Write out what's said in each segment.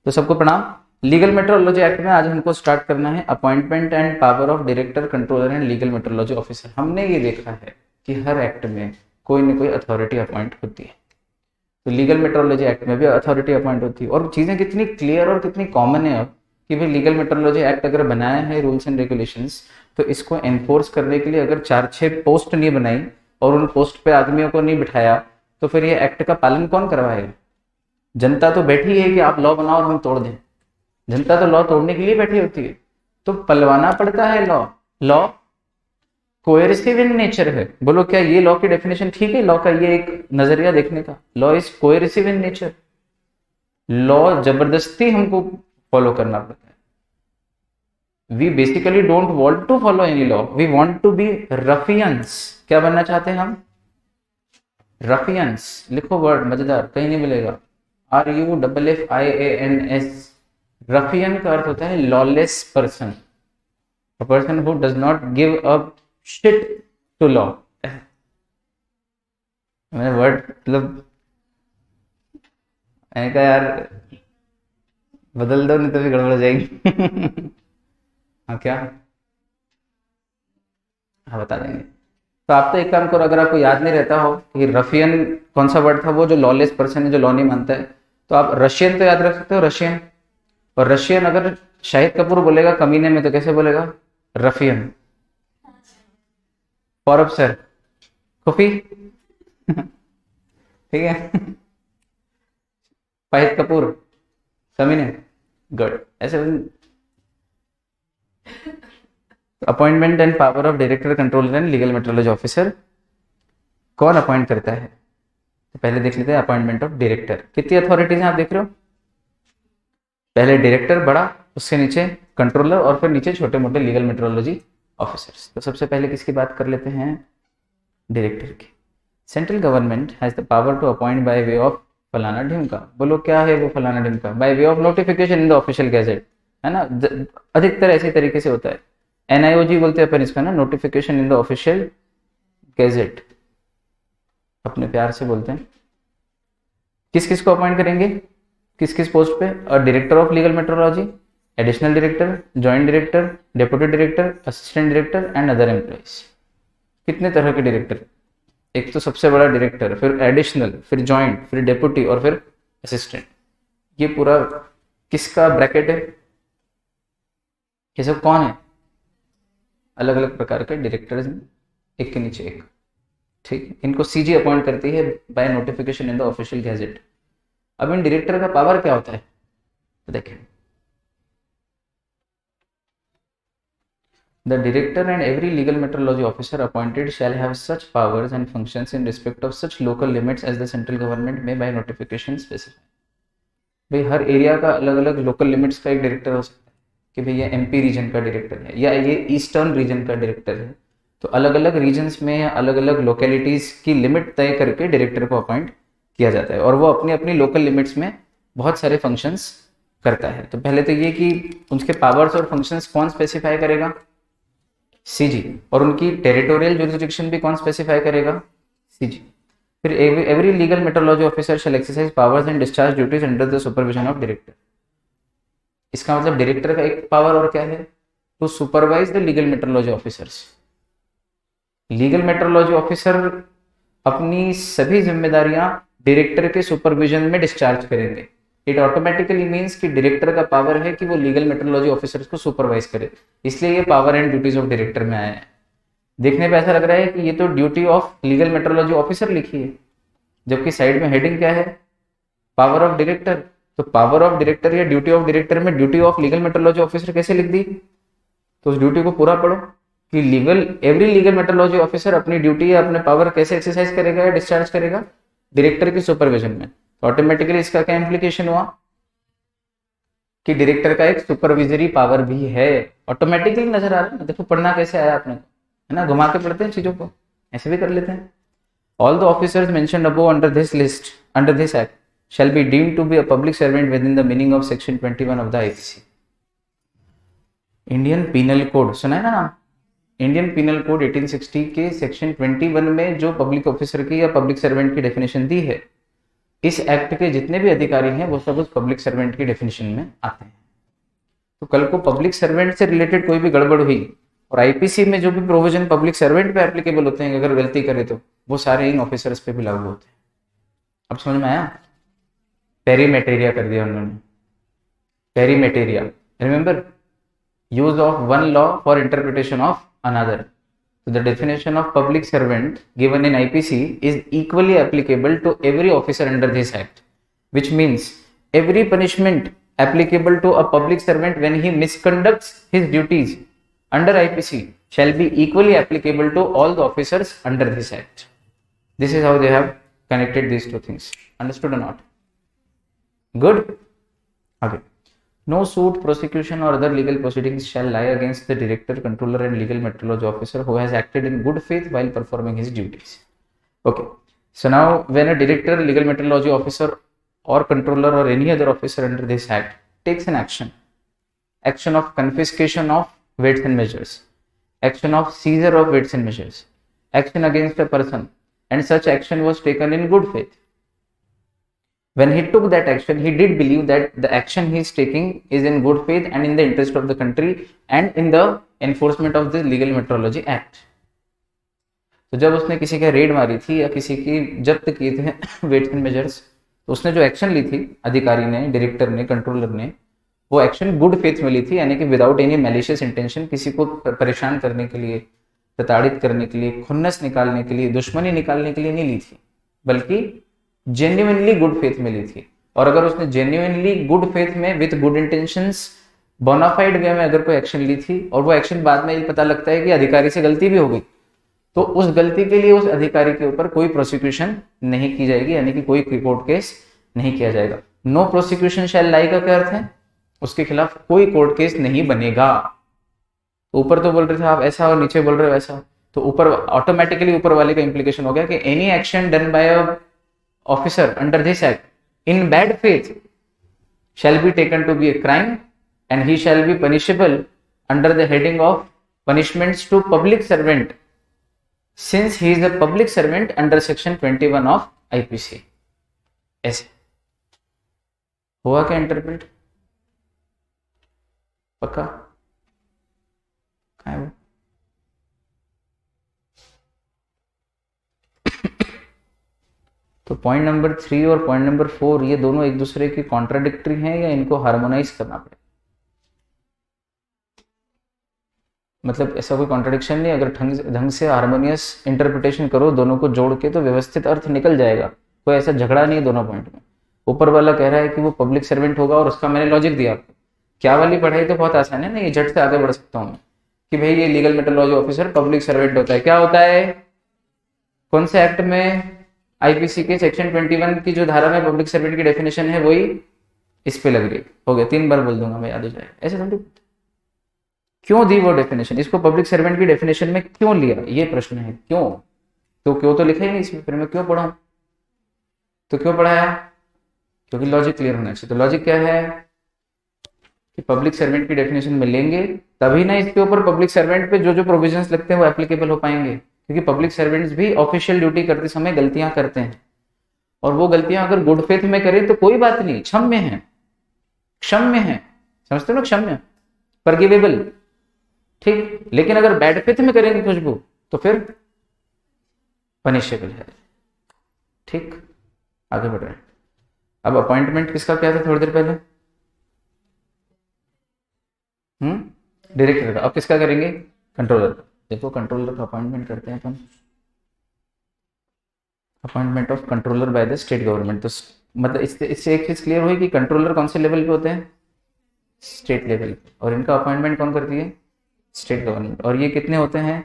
तो सबको प्रणाम। लीगल मेट्रोलॉजी एक्ट में आज हमको स्टार्ट करना है appointment and power of director, controller and legal metrology officer. हमने ये देखा है कि हर एक्ट में कोई ना कोई अथॉरिटी अपॉइंट होती है, तो लीगल मेट्रोलॉजी एक्ट में भी अथॉरिटी अपॉइंट होती है। और चीज़ें कितनी क्लियर और कितनी कॉमन है अब कि भाई लीगल मेट्रोलॉजी एक्ट अगर बनाया है रूल्स एंड रेगुलेशंस, तो इसको एनफोर्स करने के लिए अगर 4-6 पोस्ट नहीं बनाई और उन पोस्ट पे आदमियों को नहीं बिठाया, तो फिर ये एक्ट का पालन कौन करवाएगा? जनता तो बैठी है कि आप लॉ बनाओ और हम तोड़ दें। जनता तो लॉ तोड़ने के लिए बैठी होती है, तो पलवाना पड़ता है law. Law coercive in nature है। बोलो क्या ये लॉ की डेफिनेशन ठीक है? लॉ का ये एक नजरिया देखने का, law is coercive in nature. Law जबरदस्ती हमको फॉलो करना पड़ता है। We basically don't want to follow any law, we want to be ruffians. क्या बनना चाहते हैं हम? रफियंस। लिखो वर्ड, मजेदार, कहीं नहीं मिलेगा। RUFFIANS। रफियन का अर्थ होता है lawless person, a person who does not give up shit to law. मैंने वर्ड मतलब मैंने कहा यार बदल दो, नहीं तो भी गड़बड़ हो जाएगी। हाँ क्या? हाँ बता देंगे। तो आप तो एक काम करो, अगर आपको याद नहीं रहता हो कि रफियन कौन सा वर्ड था, वो जो लॉलेस पर्सन है, जो लॉ नहीं मानता है, तो आप रशियन तो याद रख सकते हो, रशियन। और रशियन अगर शाहिद कपूर बोलेगा कमीने में तो कैसे बोलेगा? रफियन। फॉरब सर, खुफी। ठीक है। शाहिद कपूर कमीने, गुड। ऐसे appointment and power of director, controller and legal metrology officer कौन अपॉइंट करता है? तो पहले देख लेते हैं अपॉइंटमेंट ऑफ डायरेक्टर। कितनी अथॉरिटीज हैं आप देख रहे हो? पहले डायरेक्टर बड़ा, उसके नीचे कंट्रोलर और फिर नीचे छोटे मोटे लीगल मेट्रोलॉजी ऑफिसर्स। तो सबसे पहले किसकी बात कर लेते हैं? डायरेक्टर की। Central government has the power to appoint by way of फलाना ढिमका। बोलो क्या है वो फलाना ढिमका? By way of notification in the official gazette, है ना। अधिकतर ऐसे तरीके से होता है। NIOG बोलते हैं अपन इसका ना, notification in the official gadget, अपने प्यार से बोलते हैं। किस किस को अपॉइंट करेंगे, किस किस पोस्ट पे? और director of legal metrology, additional director, joint director, deputy director, assistant director and other employees. कितने तरह के डायरेक्टर? एक तो सबसे बड़ा डायरेक्टर, फिर एडिशनल, फिर जॉइंट, फिर डेप्यूटी और फिर असिस्टेंट। ये पूरा किसका ब्रैकेट है? ये सब कौन है? अलग अलग प्रकार के डायरेक्टर्स, एक के नीचे एक। ठीक, इनको CG अपॉइंट करती है by notification in the official gadget. अब इन डायरेक्टर का पावर क्या होता है तो देखें। The director and every legal metrology officer appointed shall have such powers and functions in respect of such local limits as the central government may by notification specify. भाई हर area का अलग अलग लोकल लिमिट्स का एक director हो सकता है कि भाई ये MP रीजन का डायरेक्टर है या ये ईस्टर्न रीजन का डायरेक्टर है। तो अलग अलग रीजन्स में या अलग अलग लोकेलिटीज की लिमिट तय करके डायरेक्टर को अपॉइंट किया जाता है, और वो अपनी अपनी लोकल लिमिट्स में बहुत सारे फंक्शंस करता है। तो पहले तो ये कि उनके पावर्स और फंक्शंस कौन स्पेसिफाई करेगा? CG। और उनकी टेरिटोरियल जुरिसडिक्शन भी कौन स्पेसिफाई करेगा? CG। फिर every legal metrology officer shall exercise powers and discharge duties under the supervision of director. इसका मतलब डायरेक्टर का एक पावर और क्या है? To supervise the legal metrology officers. Legal metrology officer अपनी सभी जिम्मेदारियां डायरेक्टर के सुपरविजन में डिस्चार्ज करेंगे। इट ऑटोमेटिकली मीन्स कि डायरेक्टर का पावर है कि वो लीगल मेट्रोलॉजी ऑफिसर्स को सुपरवाइज करे, इसलिए ये power and duties of director में आया है। देखने पे ऐसा लग रहा है कि ये तो duty of legal metrology officer लिखी है, जबकि साइड में हेडिंग क्या है? Power of director. तो पावर ऑफ डायरेक्टर या ड्यूटी ऑफ डायरेक्टर में duty of legal metrology officer कैसे लिख दी? तो उस ड्यूटी को पूरा पढ़ो कि एवरी लीगल मेट्रोलॉजी ऑफिसर अपनी ड्यूटी या अपने पावर कैसे एक्सरसाइज करेगा या डिस्चार्ज करेगा? डायरेक्टर की सुपरविजन में। तो ऑटोमेटिकली इसका क्या इंप्लीकेशन हुआ कि डायरेक्टर का एक सुपरविजरी पावर भी है। ऑटोमेटिकली नजर आ रहा है ना। देखो पढ़ना कैसे आया आपने, है ना, घुमा के पढ़ते हैं चीजों को, ऐसे भी कर लेते हैं। All the officers mentioned above under this act shall be deemed to be a public servant within the meaning of section 21 of the IPC। Indian penal code सुना है ना नाम? इंडियन पीनल कोड 1860 के सेक्शन 21 में जो public officer की या public servant की डेफिनेशन दी है, इस एक्ट के जितने भी अधिकारी हैं वो सब उस पब्लिक सर्वेंट की डेफिनेशन में आते हैं। तो कल को पब्लिक सर्वेंट से रिलेटेड कोई भी गड़बड़ हुई और आईपीसी में जो भी प्रोविजन पब्लिक सर्वेंट पे एप्लीकेबल होते हैं, अगर गलती करे तो वो सारे इन ऑफिसर्स पे भी लागू होते हैं। अब समझ में आया? पेरीमेटेरिया कर दिया उन्होंने, पेरीमेटेरिया, remember, use of one law for interpretation of another. So the definition of public servant given in IPC is equally applicable to every officer under this act, which means every punishment applicable to a public servant when he misconducts his duties under IPC shall be equally applicable to all the officers under this act. This is how they have connected these two things. Understood or not? Good? Okay. No suit, prosecution or other legal proceedings shall lie against the director, controller and legal metrology officer who has acted in good faith while performing his duties. Okay. So now when a director, legal metrology officer or controller or any other officer under this act takes an action of confiscation of weights and measures, action of seizure of weights and measures, action against a person, and such action was taken in good faith. When he took that action, he did believe that the action he is taking is in good faith and in the interest of the country and in the enforcement of the legal metrology act. तो जब उसने किसी का red मारी थी या किसी की जब्त किए थे वेट्स एंड मेजर्स, तो उसने जो एक्शन ली थी अधिकारी ने, डायरेक्टर ने, कंट्रोलर ने, वो एक्शन गुड फेथ में ली थी, यानी कि विदाउट एनी मैलिशियस इंटेंशन, किसी को परेशान करने के लिए, प्रताड़ित करने के लिए, खुन्नस निकालने के लिए, दुश्मनी निकालने के लिए नहीं ली थी, बल्कि जेन्युइनली गुड फेथ में ली थी। और अगर उसने जेन्युइनली गुड फेथ में विथ गुड इंटेंशंस बोनाफाइड वे में अगर कोई एक्शन ली थी और वो एक्शन बाद में ये पता लगता है कि अधिकारी से गलती भी हो गई, तो उस गलती के लिए उस अधिकारी के ऊपर कोई प्रोसिक्यूशन नहीं की जाएगी, यानी कि कोई कोर्ट केस नहीं किया जाएगा। नो प्रोसिक्यूशन शैल लाई का क्या अर्थ है? उसके खिलाफ कोई कोर्ट केस नहीं बनेगा। ऊपर तो बोल रहे थे आप ऐसा और नीचे बोल रहे हो ऐसा, तो ऊपर ऑटोमेटिकली ऊपर वाले का इंप्लीकेशन हो गया कि any action done by a officer under this act in bad faith shall be taken to be a crime and he shall be punishable under the heading of punishments to public servant since he is a public servant under section 21 of IPC. ऐसे हुआ क्या interpret? पक्का? कहाँ है वो? तो point number 3 और point number 4 ये दोनों एक दूसरे की कॉन्ट्राडिक्टरी हैं या इनको हार्मोनाइज करना पड़ेगा? मतलब ऐसा कोई कॉन्ट्राडिक्शन नहीं, अगर ढंग से हार्मोनियस इंटरप्रिटेशन करो दोनों को जोड़ के तो व्यवस्थित अर्थ निकल जाएगा। कोई ऐसा झगड़ा नहीं दोनों पॉइंट में। ऊपर वाला कह रहा है कि वो पब्लिक सर्वेंट होगा और उसका मैंने लॉजिक दिया आपको। क्या वाली पढ़ाई तो बहुत आसान है ना, ये झट से आगे बढ़ सकता हूँ मैं कि भाई ये legal metrology officer public servant होता है। क्या होता है? कौन से एक्ट में? आईपीसी के सेक्शन 21 की जो धारा में पब्लिक सर्वेंट की डेफिनेशन है वही इस पे लग रही है। हो गया, 3 बार बोल दूंगा मैं, याद हो जाएगा। ऐसे थोड़ी क्यों दी वो डेफिनेशन, इसको पब्लिक सर्वेंट की डेफिनेशन में क्यों लिया, ये प्रश्न है। क्यों? तो क्यों तो लिखा ही नहीं इसमें, फिर मैं क्यों पढ़ाऊं? तो क्यों पढ़ाया? क्योंकि लॉजिक क्लियर होना चाहिए। तो लॉजिक क्या है कि पब्लिक सर्वेंट की डेफिनेशन में लेंगे तभी ना इसके ऊपर पब्लिक सर्वेंट पे जो जो प्रोविजंस लगते हैं वो एप्लीकेबल हो पाएंगे, क्योंकि पब्लिक सर्वेंट्स भी ऑफिशियल ड्यूटी करते समय गलतियां करते हैं और वो गलतियां अगर गुड फेथ में करें तो कोई बात नहीं, क्षम्य है, क्षम्य है, समझते हो ना, क्षम्य, फॉरगिवेबल, ठीक। लेकिन अगर बैड फेथ में करेंगे खुशबू तो फिर पनिशेबल है, ठीक। आगे बढ़ रहे हैं। अब अपॉइंटमेंट किसका क्या था थोड़ी देर पहले? डायरेक्टर का। अब किसका करेंगे? कंट्रोलर का। देखो कंट्रोलर का अपॉइंटमेंट करते हैं अपन, appointment of controller by the state government. तो मतलब इससे एक चीज क्लियर हुई कि कंट्रोलर कौन से लेवल पे होते हैं? स्टेट लेवल पे। और इनका अपॉइंटमेंट कौन करती है? State government. और ये कितने होते हैं?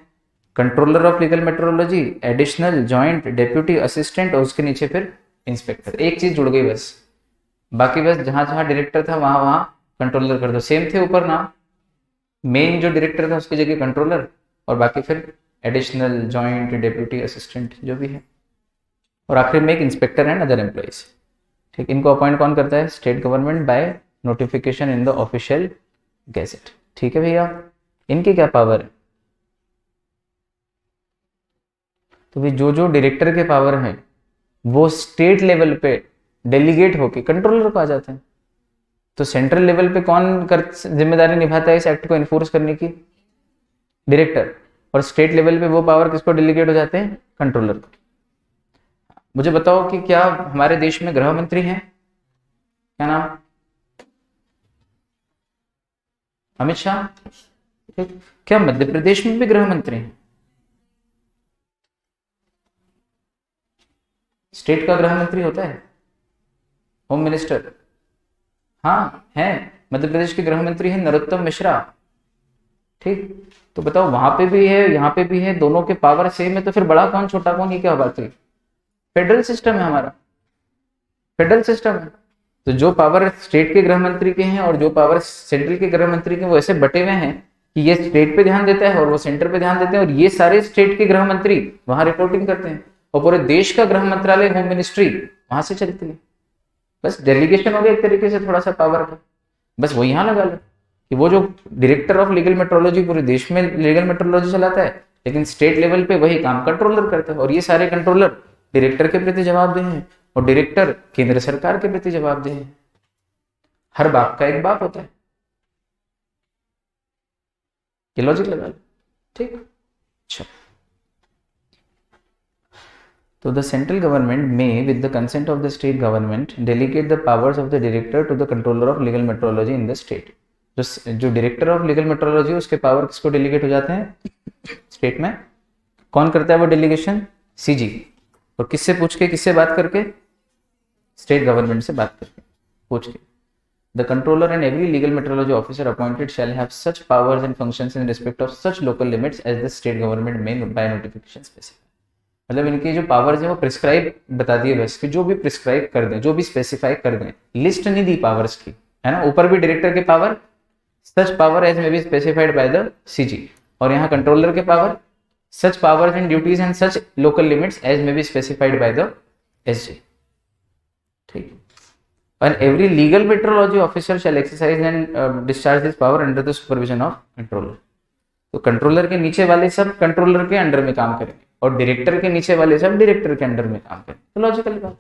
Controller of legal metrology, additional, joint, deputy, assistant और उसके नीचे फिर इंस्पेक्टर। एक चीज जुड़ गई बस, बाकी बस जहां जहां डायरेक्टर था वहां वहां कंट्रोलर कर दो। सेम थे ऊपर नाम, मेन जो डायरेक्टर था उसकी जगह कंट्रोलर और बाकी फिर एडिशनल, जॉइंट, डेप्यूटी, असिस्टेंट जो भी है, और आखिर में एक इंस्पेक्टर एंड अदर एम्प्लॉइज, ठीक। इनको अपॉइंट कौन करता है? State government by notification in the official gadget, ठीक है भैया। इनकी क्या पावर है? तो भी जो जो डायरेक्टर के पावर हैं वो स्टेट लेवल पे डेलीगेट होके कंट्रोलर को आ जाते हैं। तो सेंट्रल लेवल पे कौन जिम्मेदारी निभाता है इस एक्ट को इन्फोर्स करने की? डायरेक्टर। और स्टेट लेवल पे वो पावर किसको डेलीगेट हो जाते हैं? कंट्रोलर को। मुझे बताओ कि क्या हमारे देश में गृह मंत्री हैं? क्या नाम? अमित शाह। ठीक। क्या मध्य प्रदेश में भी गृह मंत्री हैं? स्टेट का गृह मंत्री होता है, होम मिनिस्टर। हाँ है, मध्य प्रदेश के गृह मंत्री हैं नरोत्तम मिश्रा। ठीक। तो बताओ वहां पे भी है, यहाँ पे भी है, दोनों के पावर सेम है, तो फिर बड़ा कौन छोटा कौन, ये क्या बात है? फेडरल सिस्टम है हमारा, फेडरल सिस्टम है। तो जो पावर स्टेट के गृह मंत्री के हैं और जो पावर सेंट्रल के गृह मंत्री के, वो ऐसे बटे हुए हैं कि ये स्टेट पे ध्यान देता है और वो सेंटर पे ध्यान देते हैं, और ये सारे स्टेट के गृह मंत्री वहां रिपोर्टिंग करते हैं, और पूरे देश का गृह मंत्रालय, होम मिनिस्ट्री वहां से चलती है। बस डेलीगेशन हो गया एक तरीके से थोड़ा सा पावर का। बस वो यहाँ लगा लो कि वो जो डायरेक्टर ऑफ लीगल मेट्रोलॉजी पूरे देश में लीगल मेट्रोलॉजी चलाता है, लेकिन स्टेट लेवल पे वही काम कंट्रोलर करता है, और ये सारे कंट्रोलर डायरेक्टर के प्रति जवाबदेह हैं, और डायरेक्टर केंद्र सरकार के प्रति जवाबदेह हैं। हर बाप का एक बाप होता है, ये लॉजिक लगा लो। ठीक। अच्छा, तो the central government may with the consent of the state government delegate the powers of the director to the controller of legal metrology in the state. जो डायरेक्टर ऑफ लीगल मेट्रोलॉजी, उसके power किसको delegate हो जाते हैं? State में। कौन करता है वो डेलीगेशन? सीजी। और किससे पूछ के, किससे बात करके? स्टेट गवर्नमेंट से बात करके, पूछ के। The controller and every legal metrology officer appointed shall have such powers and functions in respect of such local limits as the state government may by notification specify। मतलब इनकी जो पावर्स है वो प्रिस्क्राइब बता दिए, बस कि जो भी प्रिस्क्राइब कर दें, जो भी स्पेसिफाई कर दें, लिस्ट नहीं दी पावर्स की, है ना। ऊपर भी डायरेक्टर के power, such power as may be specified by the CG, और यहाँ कंट्रोलर के power, such powers and duties and such local limits as may be specified by the SG. ठीक। And every legal metrology officer shall exercise and discharge this power under the supervision of controller। तो controller के नीचे वाले सब controller के under में काम करेंगे, और डायरेक्टर के नीचे वाले सब डायरेक्टर के अंडर में काम करेंगे। तो लॉजिकल बात है।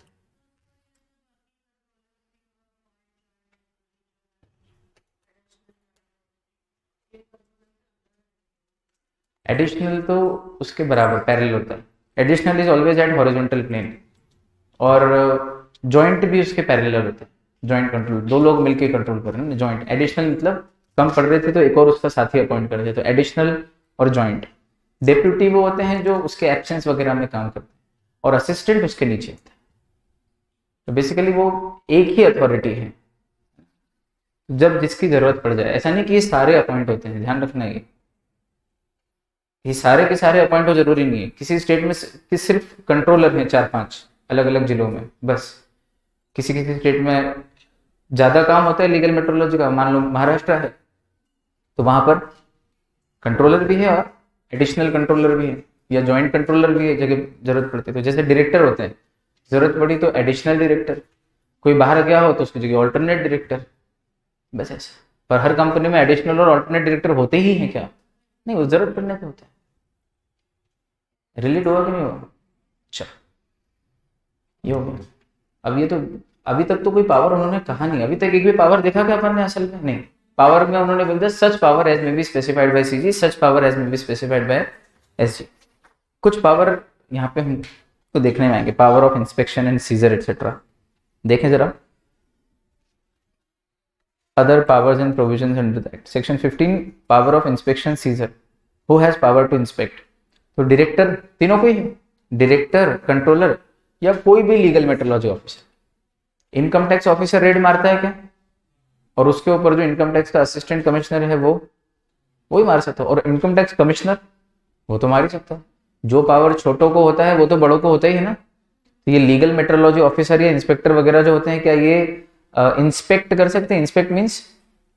एडिशनल तो उसके बराबर पैरेलल होता है। Additional is always at horizontal plane, और जॉइंट भी उसके पैरेलल होते हैं। जॉइंट कंट्रोल, दो लोग मिलकर कंट्रोल कर रहे हैं। जॉइंट, एडिशनल मतलब कम पढ़ रहे थे तो एक और उसका साथी अपॉइंट कर रहे थे, तो एडिशनल और जॉइंट। डेप्यूटी वो होते हैं जो उसके एब्सेंस वगैरह में काम करते हैं, और असिस्टेंट उसके नीचे होता है। तो बेसिकली वो एक ही अथॉरिटी है, जब जिसकी जरूरत पड़ जाए। ऐसा नहीं कि ये सारे अपॉइंट होते हैं, ध्यान रखना। ये सारे के सारे अपॉइंट हो जरूरी नहीं है। किसी स्टेट में सिर्फ कंट्रोलर हैं 4-5 अलग अलग जिलों में, बस। किसी किसी स्टेट में ज्यादा काम होता है लीगल मेट्रोलॉजी का, मान लो महाराष्ट्र है, तो वहां पर कंट्रोलर भी है और एडिशनल कंट्रोलर भी है, या जॉइंट कंट्रोलर भी है जगह जरूरत पड़ती है। तो जैसे डायरेक्टर होते हैं, जरूरत पड़ी तो एडिशनल डायरेक्टर, कोई बाहर गया हो तो उसकी जगह ऑल्टरनेट डायरेक्टर, बस ऐसा। पर हर कंपनी में एडिशनल और ऑल्टरनेट डायरेक्टर होते ही हैं क्या? नहीं, वो जरूरत पड़ने पे होता है। रिलेट हुआ कि नहीं हुआ? अच्छा, ये हो गया। अब ये तो अभी तक तो कोई पावर उन्होंने कहा नहीं, अभी तक एक भी पावर देखा क्या अपन ने असल में? नहीं। पावर में उन्होंने बोल दिया such power as may be specified by CG, such power as may be specified by SG. कुछ पावर यहाँ पे हम तो देखने में आएंगे, power of inspection and seizure etcetera. देखें जरा, other powers and provisions under that section 15, power of inspection seizure. Who has power to inspect? तो डायरेक्टर, तीनों को ही है, डायरेक्टर, कंट्रोलर, या कोई भी legal metrology officer. Income tax officer raid मारता है क्या? और उसके ऊपर जो इनकम टैक्स का असिस्टेंट कमिश्नर है वो ही मार सकता है, और इनकम टैक्स कमिश्नर वो तो मार ही सकता है। जो पावर छोटों को होता है वो तो बड़ों को होता ही है ना। तो ये लीगल मेट्रोलॉजी ऑफिसर या इंस्पेक्टर वगैरह जो होते हैं, क्या ये इंस्पेक्ट कर सकते हैं? इंस्पेक्ट मीन्स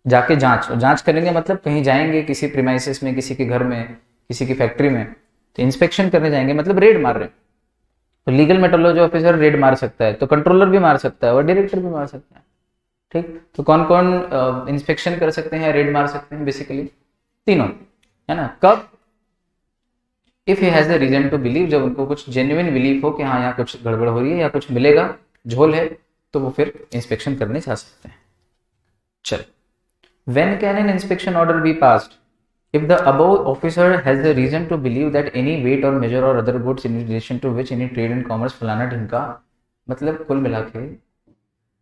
जाके जांच करेंगे, मतलब कहीं जाएंगे किसी प्रीमाइसेस में, किसी के घर में, किसी की फैक्ट्री में, तो इंस्पेक्शन करने जाएंगे, मतलब रेड मार रहे हैं। तो लीगल मेट्रोलॉजी ऑफिसर रेड मार सकता है, तो कंट्रोलर भी मार सकता है और डायरेक्टर भी मार सकता है। ठीक। तो कौन कौन इंस्पेक्शन कर सकते हैं, रेड मार सकते हैं? बेसिकली तीनों, है ना। कब? If he has the reason to believe, जब उनको कुछ जेन्युइन बिलीफ हो कि हाँ यहाँ कुछ गड़बड़ हो रही है या कुछ मिलेगा, झोल है, तो वो फिर इंस्पेक्शन करने जा सकते हैं। चल, when can an inspection order be passed? If the above officer has a reason to believe that any weight or measure or other goods in relation to which any trade and commerce फलाना ढिमका, मतलब कुल मिला के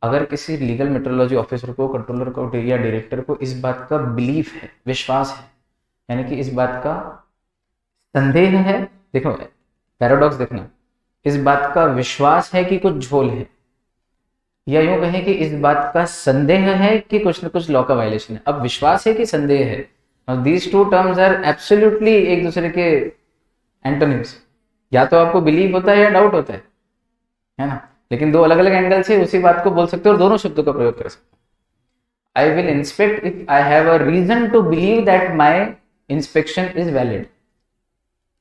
अगर किसी legal metrology officer को, controller को या डायरेक्टर को इस बात का बिलीफ है, विश्वास है, यानी कि इस बात का संदेह है, देखो पैराडॉक्स देखना, इस बात का विश्वास है कि कुछ झोल है, या यूं कहें कि इस बात का संदेह है कि कुछ न कुछ लॉ का वायलेशन है। अब विश्वास है कि संदेह है, these two terms are absolutely एक दूसरे के एंटोनिम्स। या तो आपको बिलीव होता है या डाउट होता है ना, लेकिन दो अलग अलग एंगल से उसी बात को बोल सकते हो और दोनों शब्दों का प्रयोग कर सकते हो। I will inspect if I have a reason to believe that my inspection is valid,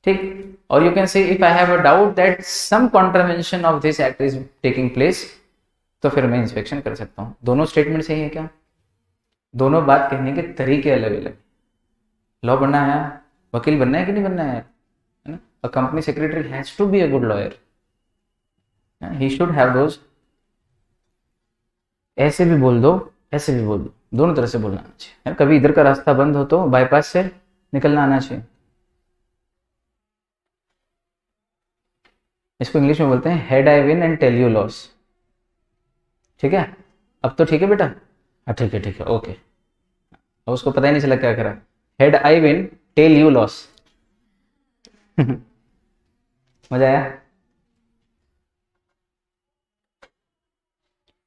ठीक। और you can say if I have a doubt that some contravention of this act is taking place, तो फिर मैं inspection कर सकता हूँ। दोनों statement सही है क्या? दोनों बात कहने के तरीके अलग अलग। लॉ बनना है, वकील बनना है कि नहीं बनना है ना? A company secretary has to be a good lawyer, he should have those. ऐसे भी बोल दो, ऐसे भी बोल दो, दोनों तरह से बोलना आना चाहिए। कभी इधर का रास्ता बंद हो तो बाईपास से निकलना आना चाहिए। इसको इंग्लिश में बोलते हैं head I win and tail you loss, ठीक है? अब तो ठीक है बेटा, हाँ ठीक है ठीक है, ओके। अब उसको पता ही नहीं चला क्या करा, head I win tail you loss. मजा आया?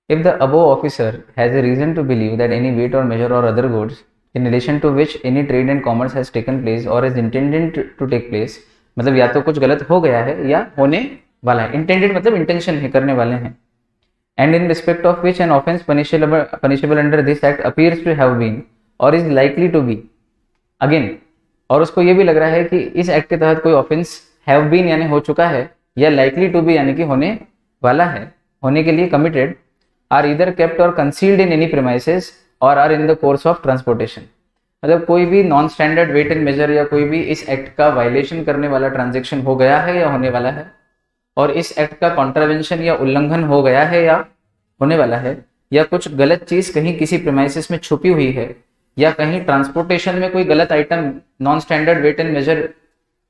If the above officer has a reason to believe that any weight or measure or other goods in relation to which any trade and commerce has taken place or is intended to take place, मतलब या तो कुछ गलत हो गया है या होने वाला है। intended मतलब intention है, करने वाले हैं। and in respect of which an offence punishable under this act appears to have been or is likely to be, again, और उसको ये भी लग रहा है कि इस एक्ट के तहत कोई ऑफेंस हैव बीन यानी हो चुका है, या लाइकली टू बी यानी कि होने वाला है, होने के लिए committed, are either kept or concealed in any premises or are in the course of transportation. मतलब कोई भी non standard weight and measure या कोई भी इस एक्ट का वायलेशन करने वाला ट्रांजेक्शन हो गया है या होने वाला है, और इस एक्ट का कॉन्ट्रावेंशन या उल्लंघन हो गया है या होने वाला है, या कुछ गलत चीज कहीं किसी प्रीमाइसेस में छुपी हुई है, या कहीं ट्रांसपोर्टेशन में कोई गलत item non standard weight and measure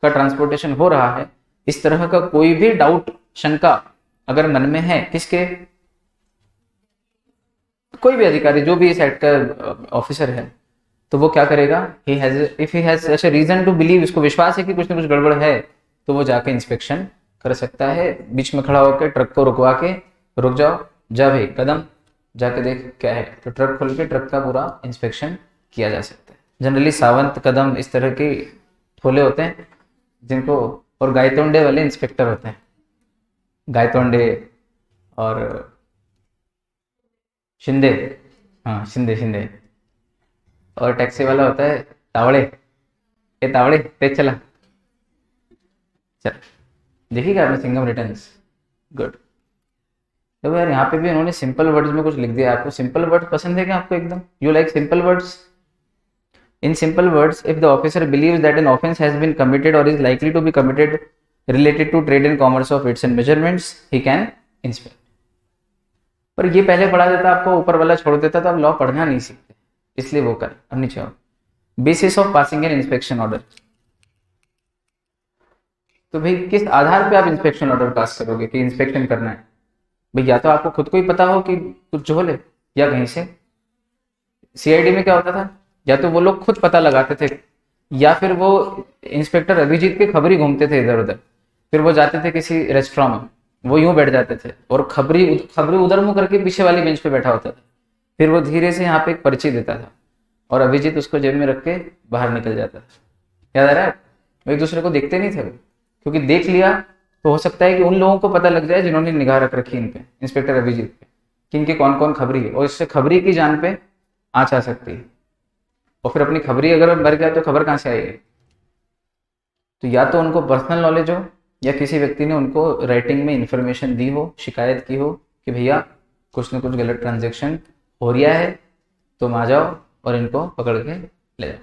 का ट्रांसपोर्टेशन हो रहा है, इस तरह का कोई भी डाउट, शंका अगर मन में है, किसके, कोई भी अधिकारी जो भी इस एक्ट का ऑफिसर है, तो वो क्या करेगा, if he has such a reason to believe, इसको विश्वास है कि कुछ ना कुछ गड़बड़ है, तो वो जाके इंस्पेक्शन कर सकता है। बीच में खड़ा होकर ट्रक को रुकवा के, रुक जाओ, जा भाई कदम, जाके देख क्या है, तो ट्रक खोल के ट्रक का पूरा इंस्पेक्शन किया जा सकता है। जनरली सावंत, कदम इस तरह के ठोले होते हैं जिनको, और गायतोंडे वाले इंस्पेक्टर होते हैं, गायतोंडे और शिंदे, हाँ शिंदे शिंदे, और टैक्सी वाला होता है तावड़े, ये तावड़े तेज चला। चल देखिएगा आपने सिंघम रिटर्न्स, गुड। तो यार यहाँ पे भी उन्होंने सिंपल वर्ड्स में कुछ लिख दिया। आपको सिंपल वर्ड्स पसंद है क्या आपको एकदम? You like simple words? In simple words, if the officer believes that an offence has been committed और is likely to be committed related to trade and commerce of weights and measurements, he can inspect. पर ये पहले पढ़ा देता आपको, ऊपर वाला छोड़ देता, तो आप लॉ पढ़ना नहीं सीखते, इसलिए वो कर। अब नीचे आओ, basis of passing an inspection order. तो भाई किस आधार पे आप इंस्पेक्शन ऑर्डर पास करोगे कि इंस्पेक्शन करना है? भाई या तो आपको खुद को ही पता हो कि कुछ झोल है, या कहीं से सीआईडी में क्या होता था, या तो वो लोग खुद पता लगाते थे, या फिर वो इंस्पेक्टर अभिजीत के खबरी घूमते थे इधर उधर, फिर वो जाते थे किसी रेस्टोरेंट में, वो यूं बैठ जाते थे और खबरी उधर मुंह करके पीछे वाली बेंच पे बैठा होता था, फिर वो धीरे से यहाँ पे एक पर्ची देता था और अभिजीत उसको जेब में रख के बाहर निकल जाता था। याद आ रहा है? वो एक दूसरे को देखते नहीं थे, क्योंकि देख लिया तो हो सकता है कि उन लोगों को पता लग जाए जिन्होंने निगाह रख रखी इन पे, इंस्पेक्टर अभिजीत पे, कि इनके कौन कौन खबरी है, और इससे खबरी की जान पे आँच आ सकती है। और फिर अपनी खबरी अगर मर गया तो खबर कहाँ से आएगी? तो या तो उनको पर्सनल नॉलेज हो, या किसी व्यक्ति ने उनको राइटिंग में इंफॉर्मेशन दी हो, शिकायत की हो कि भैया कुछ न कुछ गलत ट्रांजेक्शन हो रहा है, तुम आ जाओ और इनको पकड़ के ले जाओ,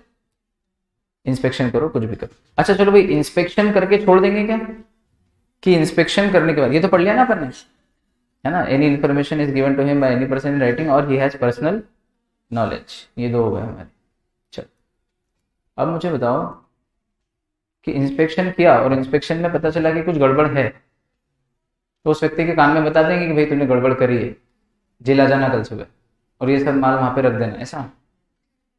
इंस्पेक्शन करो, कुछ भी करो। अच्छा चलो भाई, इंस्पेक्शन करके छोड़ देंगे क्या? कि इंस्पेक्शन करने के बाद, ये तो पढ़ लिया ना अपन ने, है ना, any information is given to him by any person in writing or he has personal knowledge, ये दो हो गए हमारे। चलो अब मुझे बताओ कि इंस्पेक्शन किया और इंस्पेक्शन में पता चला कि कुछ गड़बड़ है, तो उस व्यक्ति के कान में बता देंगे कि भाई तूने गड़बड़ करी है, जेल आ जाना कल सुबह और ये सब माल वहां पे रख देना, ऐसा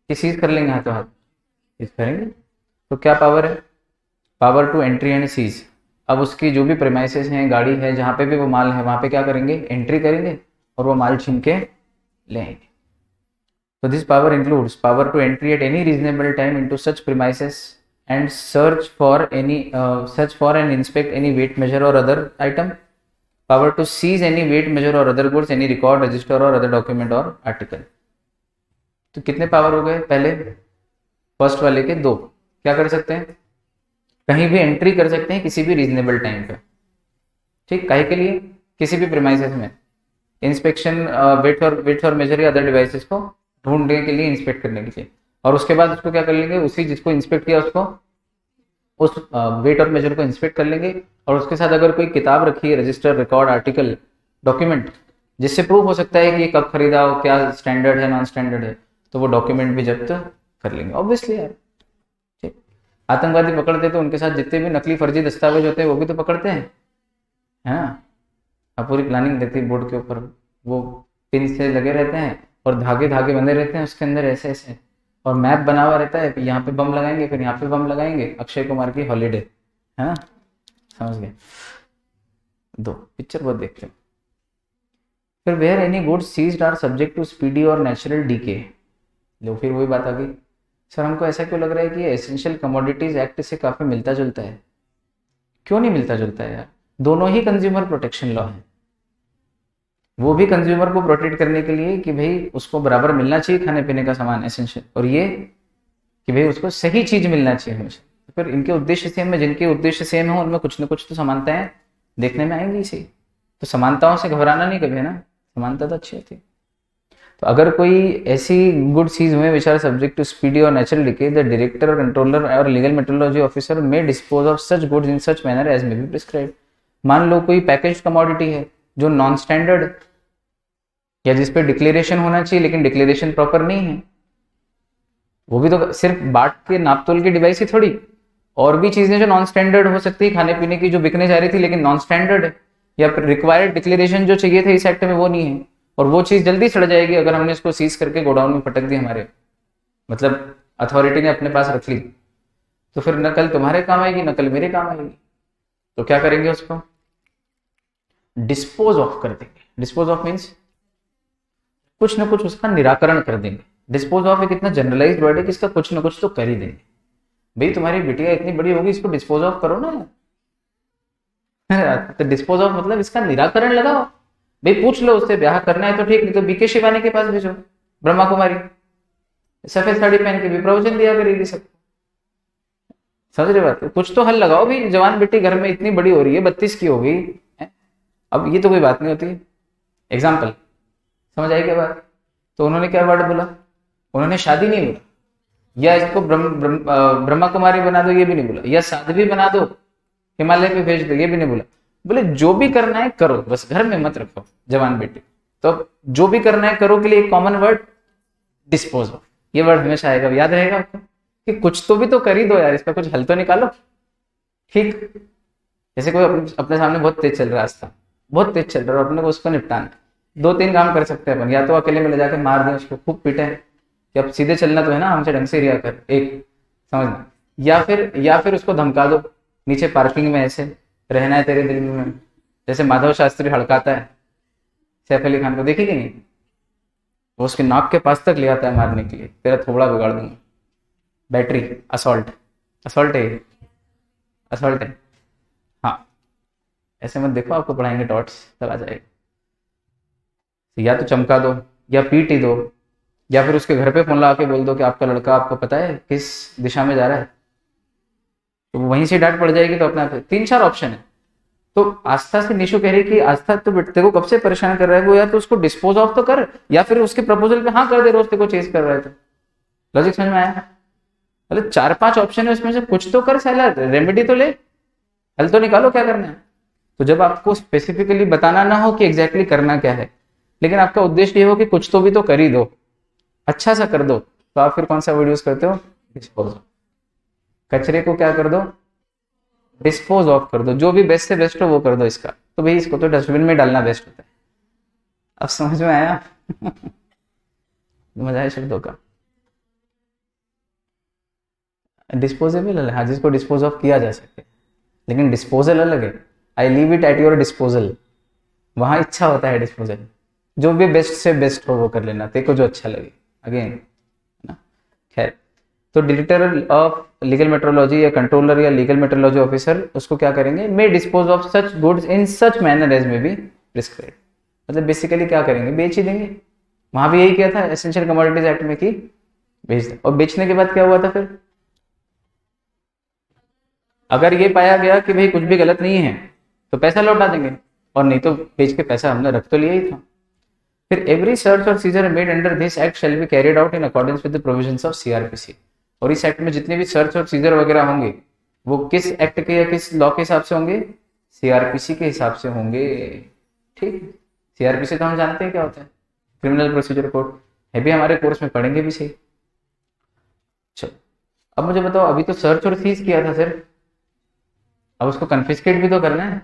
कि सीज कर लेंगे हाथों हाथ, सीज करेंगे। तो क्या पावर है, power to entry and seize. अब उसकी जो भी प्रेमाइसेस हैं, गाड़ी है, जहाँ पे भी वो माल है वहां पे क्या करेंगे, एंट्री करेंगे और वो माल छीन के ले आएंगे। So this power includes power to entry at any reasonable time into such premises and search for and inspect any weight measure or other item. Power to seize any weight measure or other goods, any record, register or other document or article. तो कितने power हो गए, पहले first वाले के दो। क्या कर सकते हैं, कहीं भी एंट्री कर सकते हैं किसी भी रीजनेबल टाइम पे, ठीक, काहे के लिए, किसी भी प्रेमाइसेस में इंस्पेक्शन, वेट और मेजर या अदर डिवाइसेस को ढूंढने के लिए, इंस्पेक्ट करने के लिए, और उसके बाद उसको क्या कर लेंगे, उसी जिसको इंस्पेक्ट किया उसको उस वेट और मेजर को इंस्पेक्ट कर लेंगे, और उसके साथ अगर कोई किताब रखी है, रजिस्टर, रिकॉर्ड, आर्टिकल, डॉक्यूमेंट, जिससे प्रूव हो सकता है कि ये कब खरीदा हो, क्या स्टैंडर्ड है, नॉन स्टैंडर्ड है, तो वो डॉक्यूमेंट भी जब्त कर लेंगे, ऑब्वियसली यार। ठीक, आतंकवादी पकड़ते तो उनके साथ जितने भी नकली फर्जी दस्तावेज होते हैं वो भी तो पकड़ते हैं, है ना। अब पूरी प्लानिंग रहती है बोर्ड के ऊपर, वो पिन से लगे रहते हैं और धागे धागे बंधे रहते हैं उसके अंदर ऐसे ऐसे, और मैप बना हुआ रहता है, यहाँ पे बम लगाएंगे, फिर यहाँ पे बम लगाएंगे, अक्षय कुमार की हॉलीडे, है ना, समझ गए। दो पिक्चर बहुत देखते हैं। फिर where any goods seized are subject to speedy or natural decay. लो फिर वही बात आ गई, सर हमको ऐसा क्यों लग रहा है कि एसेंशियल कमोडिटीज एक्ट से काफी मिलता जुलता है। क्यों नहीं मिलता जुलता है यार, दोनों ही कंज्यूमर प्रोटेक्शन लॉ है। वो भी कंज्यूमर को प्रोटेक्ट करने के लिए कि भाई उसको बराबर मिलना चाहिए खाने पीने का सामान एसेंशियल, और ये कि भाई उसको सही चीज मिलना चाहिए हमेशा। तो फिर इनके उद्देश्य सेम है, जिनके उद्देश्य सेम है उनमें कुछ ना कुछ तो समानताएं देखने में आएंगी सही। तो समानताओं से घबराना नहीं कभी, है ना, समानता तो अच्छी होती है। तो अगर कोई ऐसी गुड चीज हुए which are subject to speedy or natural decay, the director or controller or legal metrology officer may dispose of such goods in such manner as may be prescribed. मान लो कोई पैकेज कमोडिटी है जो non standard या जिस पे declaration होना चाहिए लेकिन डिक्लेरेशन प्रॉपर नहीं है, वो भी तो सिर्फ बाट के नापतोल की डिवाइस ही थोड़ी, और भी चीजें जो नॉन स्टैंडर्ड हो सकती है खाने पीने की, जो बिकने जा रही थी लेकिन नॉन स्टैंडर्ड है, या रिक्वायर्ड डिक्लेरेशन जो चाहिए थे इस एक्ट में वो नहीं है, और वो चीज जल्दी सड़ जाएगी अगर हमने इसको सीज करके गोडाउन में पटक दी, हमारे मतलब अथॉरिटी ने अपने पास रख ली, तो फिर न कल तुम्हारे काम आएगी न कल मेरे काम आएगी। तो क्या करेंगे, उसको डिस्पोज ऑफ कर देंगे। डिस्पोज ऑफ मीन्स कुछ ना कुछ उसका निराकरण कर देंगे। डिस्पोज ऑफ एक इतना जनरलाइज्ड वर्ड है कि इसका कुछ ना कुछ तो कर ही देंगे। भाई तुम्हारी बिटिया इतनी बड़ी होगी, इसको डिस्पोज ऑफ करो ना। तो डिस्पोज ऑफ मतलब इसका निराकरण लगाओ। भाई पूछ लो उससे, ब्याह करना है तो ठीक, नहीं तो बीके शिवानी के पास भेजो, ब्रह्मा कुमारी, सफेद साड़ी पहन के भी प्रवचन दिया करेगी सबको। समझ रहे बात, कुछ तो हल लगाओ भाई। जवान बेटी घर में इतनी बड़ी हो रही है, 32 की हो गई, अब ये तो कोई बात नहीं होती। एग्जाम्पल समझ आई क्या बात। तो उन्होंने क्या वर्ड बोला, उन्होंने शादी नहीं बोला, या इसको ब्रह्मा कुमारी बना दो ये भी नहीं बोला, या साध्वी बना दो हिमालय पे भेज दो ये भी नहीं बोला। बोले जो भी करना है करो, बस घर में मत रखो जवान बेटी। तो जो भी करना है करो के लिए एक कॉमन वर्ड डिस्पोज ऑफ, ये वर्ड हमेशा आएगा, याद रहेगा आपको कि कुछ तो भी तो कर ही दो यार, इसका कुछ हल तो निकालो। ठीक, जैसे कोई अपने सामने बहुत तेज चल रहा है, रास्ता बहुत तेज चल रहा है, अपने को उसको निपटाना, 2-3 काम कर सकते हैं अपन। या तो अकेले में ले जाकर मार दें उसको, खूब पीटे कि अब सीधे चलना तो है ना, हमसे ढंग से रिया कर, एक समझना। या फिर उसको धमका दो, नीचे पार्किंग में ऐसे रहना है तेरे दिल में, जैसे माधव शास्त्री हड़काता है सैफ अली खान को, देखी कि नहीं, वो उसके नाक के पास तक ले आता है मारने के लिए, तेरा थोड़ा बिगाड़ दूंगा। बैटरी असॉल्ट, असॉल्ट है, असॉल्ट है। हाँ ऐसे मत देखो, आपको पढ़ाएंगे डॉट्स तब आ जाएगा। या तो चमका दो या पीट ही दो, या फिर उसके घर पे फोन लगा के बोल दो कि आपका लड़का आपको पता है किस दिशा में जा रहा है, तो वहीं से डांट पड़ जाएगी। तो अपना 3-4 ऑप्शन है। तो आस्था से निशु कह रही कि आस्था तो बेटे को कब से परेशान कर रहा है वो, या तो उसको डिस्पोज ऑफ तो कर, या फिर उसके प्रपोजल पे हाँ कर दे, रोज को चेज कर रहा है। तो लॉजिक समझ में आया। मतलब 4-5 ऑप्शन है, उसमें से कुछ तो कर, साला रेमेडी तो ले, हल तो निकालो क्या करना है। तो जब आपको स्पेसिफिकली बताना ना हो कि एग्जैक्टली करना क्या है, लेकिन आपका उद्देश्य ये हो कि कुछ तो भी तो कर ही दो, अच्छा सा कर दो, तो आप फिर कौन सा वर्ड यूज करते हो? डिस्पोज। कचरे को क्या कर दो? डिस्पोज ऑफ कर दो। जो भी बेस्ट से बेस्ट हो वो कर दो इसका, तो भाई इसको तो डस्टबिन में डालना बेस्ट होता है। अब समझ में आया? मजा आया शब्दों का। डिस्पोजेबल है, हाँ, जिसको डिस्पोज ऑफ किया जा सके, लेकिन डिस्पोजल अलग है। I leave it at your disposal, वहां इच्छा होता है डिस्पोजल। जो भी बेस्ट से बेस्ट हो वो कर लेना, तेरे को जो अच्छा लगे, अगेन, है ना। खैर, तो डिरेक्टर ऑफ लीगल मेट्रोलॉजी या कंट्रोलर या लीगल मेट्रोलॉजी ऑफिसर उसको क्या करेंगे? May dispose of such goods in such manner as may be prescribe. मतलब बेसिकली क्या करेंगे? बेच ही देंगे। वहां भी यही किया था एसेंशियल कमोडिटीज एक्ट में कि बेच दे। और बेचने के बाद क्या हुआ था फिर? अगर ये पाया गया कि भाई कुछ भी गलत नहीं है तो पैसा लौटा देंगे, और नहीं तो बेच के पैसा हमने रख तो लिया ही था। फिर every search or seizure made under this act shall be carried out in accordance with the provisions of CrPC. और इस एक्ट में जितने भी सर्च और सीजर वगैरह होंगे वो किस एक्ट के या किस लॉ के हिसाब से होंगे? सीआरपीसी के हिसाब से होंगे। ठीक, सीआरपीसी तो हम जानते हैं क्या होता है, क्रिमिनल प्रोसीजर कोड, है भी हमारे कोर्स में, पढ़ेंगे भी सही। चलो, अब मुझे बताओ, अभी तो सर्च और सीज किया था सर, अब उसको कन्फिस्केट भी तो करना है।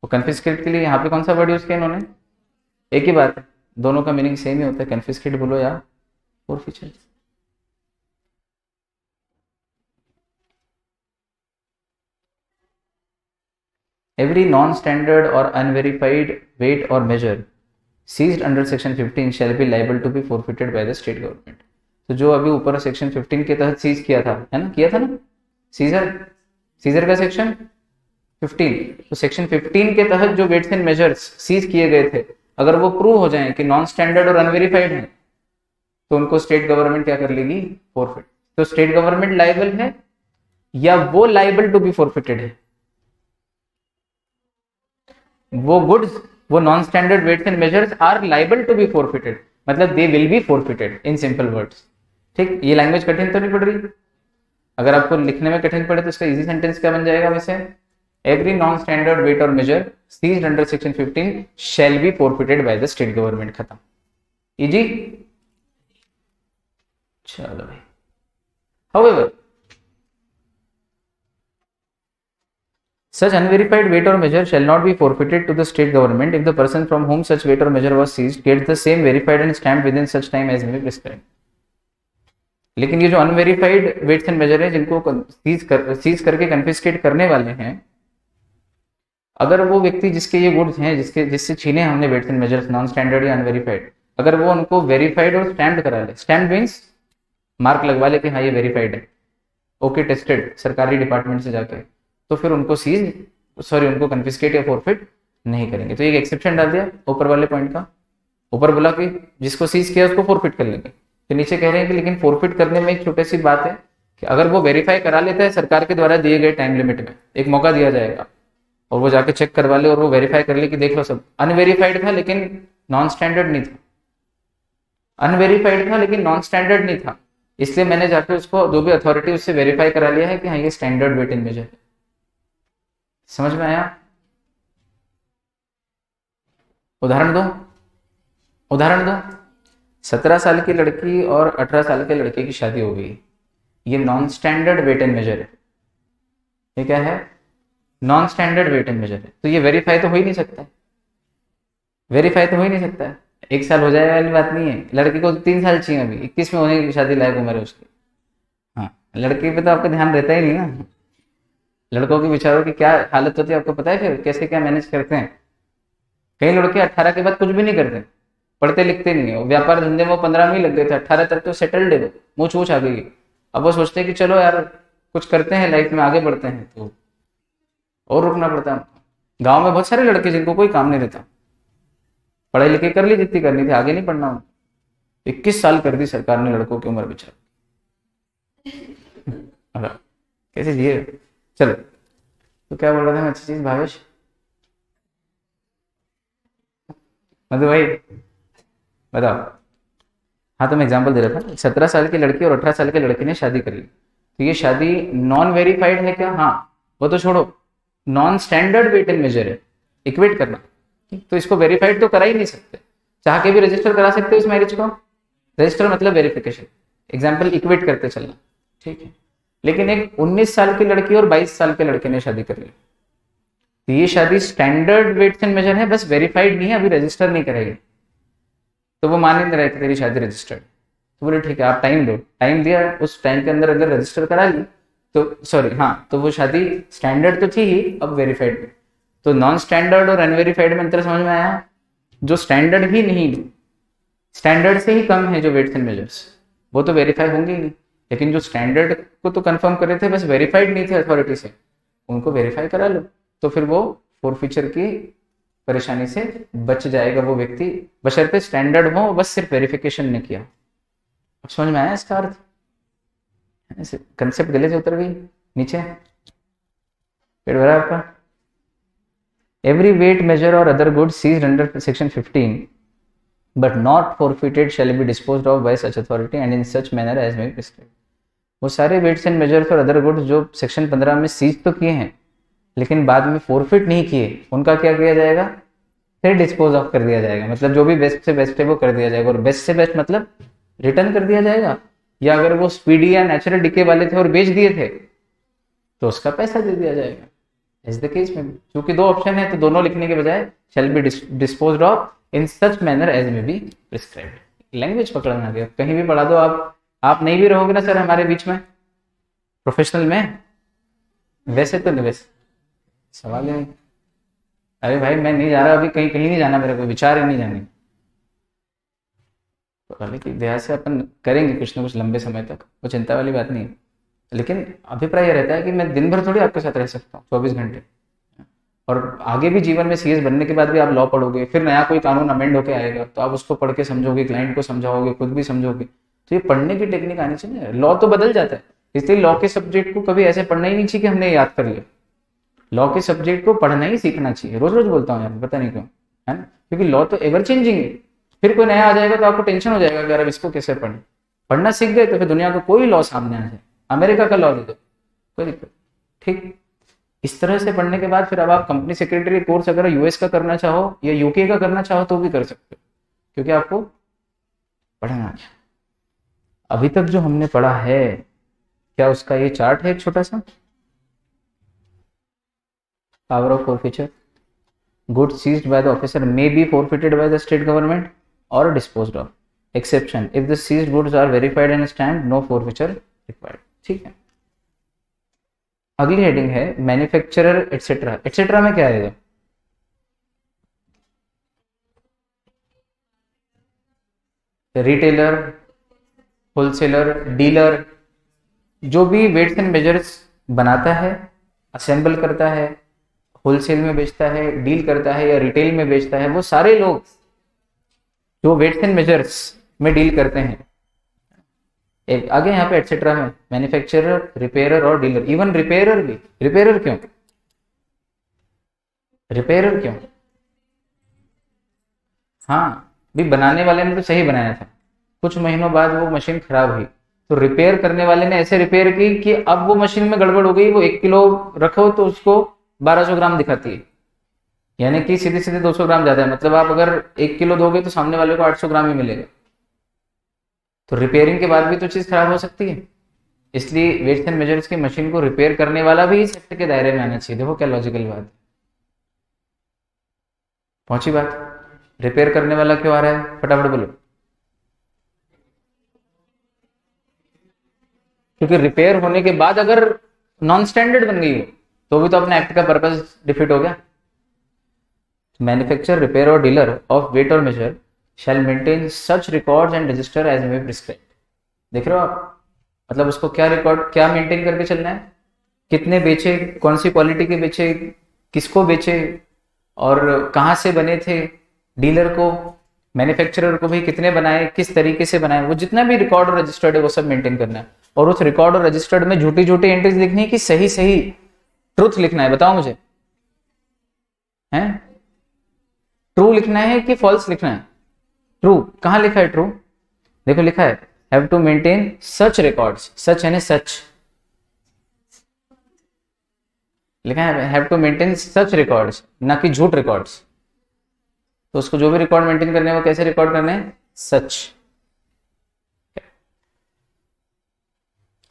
तो कन्फिस्केट के लिए यहाँ पे कौन सा वर्ड यूज किया इन्होंने? एक ही बात है, दोनों का मीनिंग सेम ही होता है, कन्फिस्केट बोलो या forfeiture. Every non-standard or unverified weight or measure seized under section 15 shall be liable to be forfeited by the state government। तो जो अभी ऊपर सेक्शन 15 के तहत सीज किया था, है ना, किया था ना, सीजर, सीजर का सेक्शन 15, तो सेक्शन 15 के तहत जो वेट्स एंड मेजर्स सीज किए गए थे, अगर वो प्रूव हो जाएं कि नॉन स्टैंडर्ड और अनवेरिफाइड हैं, तो उनको स्टेट गवर्नमेंट क्या कर लेगी? फॉरफिट। तो स्टेट गवर्नमेंट लाइबल है या वो लाइबल टू बी फॉरफिटेड है? वो गुड्स, वो non standard weights and measures are liable to be forfeited, मतलब they will be forfeited in simple words. ठीक, ये लैंग्वेज कठिन तो नहीं पड़ रही? अगर आपको लिखने में कठिन पड़े तो इसका इजी सेंटेंस क्या बन जाएगा वैसे? एवरी नॉन स्टैंडर्ड वेट और measure seized under section 15 shall be forfeited by the state government. खत्म, इजी। चलो भाई, however such unverified weight or measure shall not be forfeited to the state government if the person from whom such weight or measure was seized gets the same verified and stamped within such time as may be prescribed। लेकिन ये जो unverified weights and measure है जिनको seize करके confiscate करने वाले हैं, अगर वो व्यक्ति जिसके ये गुड्स हैं, जिससे छीने हमने weights and measures non standard या अनवेरिफाइड, अगर वो उनको वेरीफाइड और स्टैम्प्ड करा ले, स्टैम्प मीन्स मार्क लगवा ले कि हाँ ये वेरीफाइड है, ओके टेस्टेड सरकारी डिपार्टमेंट से जाके, तो फिर उनको उनको कन्फिस्केट या फॉरफिट नहीं करेंगे। तो एक एक्सेप्शन डाल दिया ऊपर वाले पॉइंट का। ऊपर बोला कि जिसको सीज किया उसको फॉरफिट कर लेंगे, तो नीचे कह रहे हैं कि लेकिन फॉरफिट करने में एक छोटी सी बात है कि अगर वो वेरीफाई करा लेता है सरकार के द्वारा दिए गए टाइम लिमिट में, एक मौका दिया जाएगा और वो जाके चेक करवा ले और वो वेरीफाई कर ले कि देख लो सब अनवेरीफाइड था लेकिन नॉन स्टैंडर्ड नहीं था, अनवेरीफाइड था लेकिन नॉन स्टैंडर्ड नहीं था, इसलिए मैंने जाके उसको जो भी अथॉरिटी उससे वेरीफाई करा लिया है कि हाँ ये स्टैंडर्ड वेट एंड मेजर है। समझ में आया? उदाहरण दो, उदाहरण दो। 17 साल की लड़की और 18 साल के लड़के की शादी हो गई, ये non standard weight and measure है। ये क्या है? Non standard weight and measure है। तो ये वेरीफाई तो हो ही नहीं सकता, वेरीफाई तो हो ही नहीं सकता है। 1 साल हो जाए वाली बात नहीं है, लड़के को 3 साल चाहिए, अभी 21 में होने की शादी लायक उम्र है उसकी। हाँ, लड़के पे तो आपका ध्यान रहता ही नहीं ना। लड़कों के विचारों की क्या हालत होती है आपको पता है, फिर कैसे क्या मैनेज करते हैं। कई लड़के 18 के बाद कुछ भी नहीं करते, पढ़ते लिखते नहीं है, व्यापार धंधे में 15 में ही लग गए थे, 18 तक तो सेटल्ड है, मूछ मूछ आ गई। अब वो सोचते हैं कि चलो यार कुछ करते हैं लाइफ में, आगे बढ़ते हैं, तो और रुकना पड़ता है। गांव में बहुत सारे लड़के जिनको कोई काम नहीं रहता, पढ़ाई लिखाई कर ली जितनी करनी थी, आगे नहीं पढ़ना। 21 साल कर दी सरकार ने लड़कों की उम्र, बेचारा कैसे जिए। चलो, तो क्या बोल रहा था मैं, अच्छी चीज भावेश, मधु भाई बताओ। हाँ, तो मैं एग्जांपल दे रहा था, 17 साल की लड़की और 18 साल के लड़के ने शादी कर ली, तो ये शादी नॉन वेरीफाइड है क्या? हाँ, वो तो छोड़ो, non standard weight and measure है, इक्वेट करना, तो इसको वेरीफाइड तो करा ही नहीं सकते, चाह के भी रजिस्टर करा सकते हो इस मैरिज को, रजिस्टर मतलब वेरिफिकेशन, एग्जाम्पल इक्वेट करते चलना, ठीक है। लेकिन एक 19 साल की लड़की और 22 साल के लड़के ने शादी कर ली, तो ये शादी स्टैंडर्ड वेट्स एंड मेजर है, बस वेरीफाइड नहीं है, अभी रजिस्टर नहीं करेगी, तो वो मान नहीं रहे कि तेरी शादी रजिस्टर्ड, तो बोले ठीक है आप टाइम दो, टाइम दिया, उस टाइम के अंदर अगर रजिस्टर करा ली तो सॉरी हाँ, तो वो शादी स्टैंडर्ड तो थी ही, अब वेरीफाइड भी। तो नॉन स्टैंडर्ड और अनवेरीफाइड में अंतर समझ में आया? जो स्टैंडर्ड ही नहीं, स्टैंडर्ड से ही कम है जो वेट्स एंड मेजर्स, वो तो वेरीफाई होंगे ही नहीं, लेकिन जो स्टैंडर्ड को तो कंफर्म कर रहे थे, बस वेरीफाइड नहीं थे अथॉरिटी से, उनको वेरीफाई करा लो, तो फिर वो फोरफीचर की परेशानी से बच जाएगा वो व्यक्ति, बशर्ते स्टैंडर्ड हो, बस सिर्फ वेरिफिकेशन ने किया। अब समझ में आया इसका अर्थ? कंसेप्ट गले से उतर गई नीचे, पेड़ भरा आपका। Every weight measure or other goods seized under section 15 but not forfeited shall be disposed of by such authority and in such manner as may be prescribed। वो सारे वेट्स एंड मेजर्स और अदर गुड्स जो section 15 में seize तो किए हैं लेकिन बाद में फोरफिट नहीं किए, उनका क्या किया जाएगा? फिर डिस्पोज ऑफ कर दिया जाएगा, मतलब जो भी बेस्ट से बेस्ट है वो कर दिया जाएगा, और बेस्ट से बेस्ट मतलब रिटर्न कर दिया जाएगा, या अगर वो स्पीडी या नेचुरल डिके वाले थे और बेच दिए थे तो उसका पैसा दे दिया जाएगा। इस द केस में क्योंकि दो ऑप्शन है तो दोनों लिखने के बजाय shall be disposed of in such manner as may be prescribed. Language पकड़ना गया, कहीं भी पढ़ा दो आप नहीं भी रहोगे ना सर हमारे बीच में प्रोफेशनल में, वैसे तो नहीं, वैसे सवाल है, अरे भाई मैं नहीं जा रहा अभी, कहीं नहीं जाना, मेरा कोई विचार है नहीं जाने, तो ध्यान से अपन करेंगे कुछ ना कुछ लंबे समय तक, वो चिंता वाली बात नहीं है, लेकिन अभिप्राय यह रहता है कि मैं दिन भर थोड़ी आपके साथ रह सकता हूँ 24 घंटे, और आगे भी जीवन में सीएस बनने के बाद भी आप लॉ पढ़ोगे, फिर नया कोई कानून अमेंड होकर आएगा तो आप उसको पढ़ के समझोगे, क्लाइंट को समझाओगे, खुद भी समझोगे, तो ये पढ़ने की टेक्निक आनी चाहिए। लॉ तो बदल जाता है, इसलिए लॉ के सब्जेक्ट को कभी ऐसे पढ़ना ही नहीं चाहिए कि हमने याद कर लिया, लॉ के सब्जेक्ट को पढ़ना ही सीखना चाहिए। रोज रोज बोलता हूँ यार, पता नहीं क्यों, है ना, क्योंकि लॉ तो एवर चेंजिंग है, फिर कोई नया आ जाएगा तो आपको टेंशन हो जाएगा कि यार अब इसको कैसे पढ़ें। पढ़ना सीख गए तो फिर दुनिया का कोई लॉ सामने आ जाए, अमेरिका का लॉ दे दो, कोई दिक्कत, ठीक। इस तरह से पढ़ने के बाद फिर अब आप कंपनी सेक्रेटरी कोर्स अगर यूएस का करना चाहो या यूके का करना चाहो तो भी कर सकते हो, क्योंकि आपको पढ़ना है। अभी तक जो हमने पढ़ा है क्या उसका ये चार्ट है एक छोटा सा, power of forfeiture, goods seized by the officer may be forfeited by the state government और disposed of, exception if the seized goods are verified and stamped, no forfeiture required, ठीक है। अगली हेडिंग है manufacturer etcetera. Etcetera में क्या आएगा? Retailer, wholesaler, dealer, जो भी वेट्स एंड मेजर्स बनाता है, असेंबल करता है, होलसेल में बेचता है, डील करता है या रिटेल में बेचता है, वो सारे लोग जो वेट्स एंड मेजर्स में डील करते हैं, एक आगे यहाँ पे एटसेट्रा में मैन्युफैक्चरर, रिपेयरर और डीलर, इवन रिपेयरर भी। रिपेयरर क्यों? रिपेयरर क्यों? हाँ भी बनाने वाले ने तो सही बनाया था, कुछ महीनों बाद वो मशीन खराब हुई तो रिपेयर करने वाले ने ऐसे रिपेयर की कि अब वो मशीन में गड़बड़ हो गई, वो 1 किलो रखो तो उसको 1200 ग्राम दिखाती है, यानी कि सीधे सीधे 200 ग्राम ज्यादा है, मतलब आप अगर 1 किलो दोगे तो सामने वाले को 800 ग्राम ही मिलेगा। तो रिपेयरिंग के बाद भी तो चीज खराब हो सकती है, इसलिए वेट्स एंड मेजर्स की मशीन को रिपेयर करने वाला भी इस एक्ट के दायरे में आना चाहिए। देखो क्या लॉजिकल बात, पहुंची बात। रिपेयर करने वाला क्यों आ रहा है, फटाफट बोलो। क्योंकि रिपेयर होने के बाद अगर नॉन स्टैंडर्ड बन गई हो तो भी तो अपने एक्ट का पर्पस डिफीट हो गया। Manufacturer, repair or dealer of weight और measure shall maintain such records and register as may prescribe. देख रहे हो आप, मतलब उसको क्या रिकॉर्ड, क्या मेंटेन करके चलना है, कितने बेचे, कौन सी क्वालिटी के बेचे, किसको बेचे और कहाँ से बने थे, डीलर को, मैन्युफैक्चरर को भी कितने बनाए, किस तरीके से बनाए, वो जितना भी रिकॉर्ड और रजिस्टर्ड है वो सब मेंटेन करना है। और उस रिकॉर्ड और रजिस्टर्ड में झूठी झूठी एंट्रीज लिखनी है कि सही सही ट्रूथ लिखना है, बताओ मुझे, है ट्रू लिखना है कि फॉल्स लिखना है? ट्रू कहां लिखा है? ट्रू देखो लिखा है have to maintain such records, such यानी सच, लिखा है have to maintain such records, ना कि झूठ रिकॉर्ड्स। तो उसको जो भी रिकॉर्ड मेंटेन करने हैं वो कैसे रिकॉर्ड करने हैं, सच।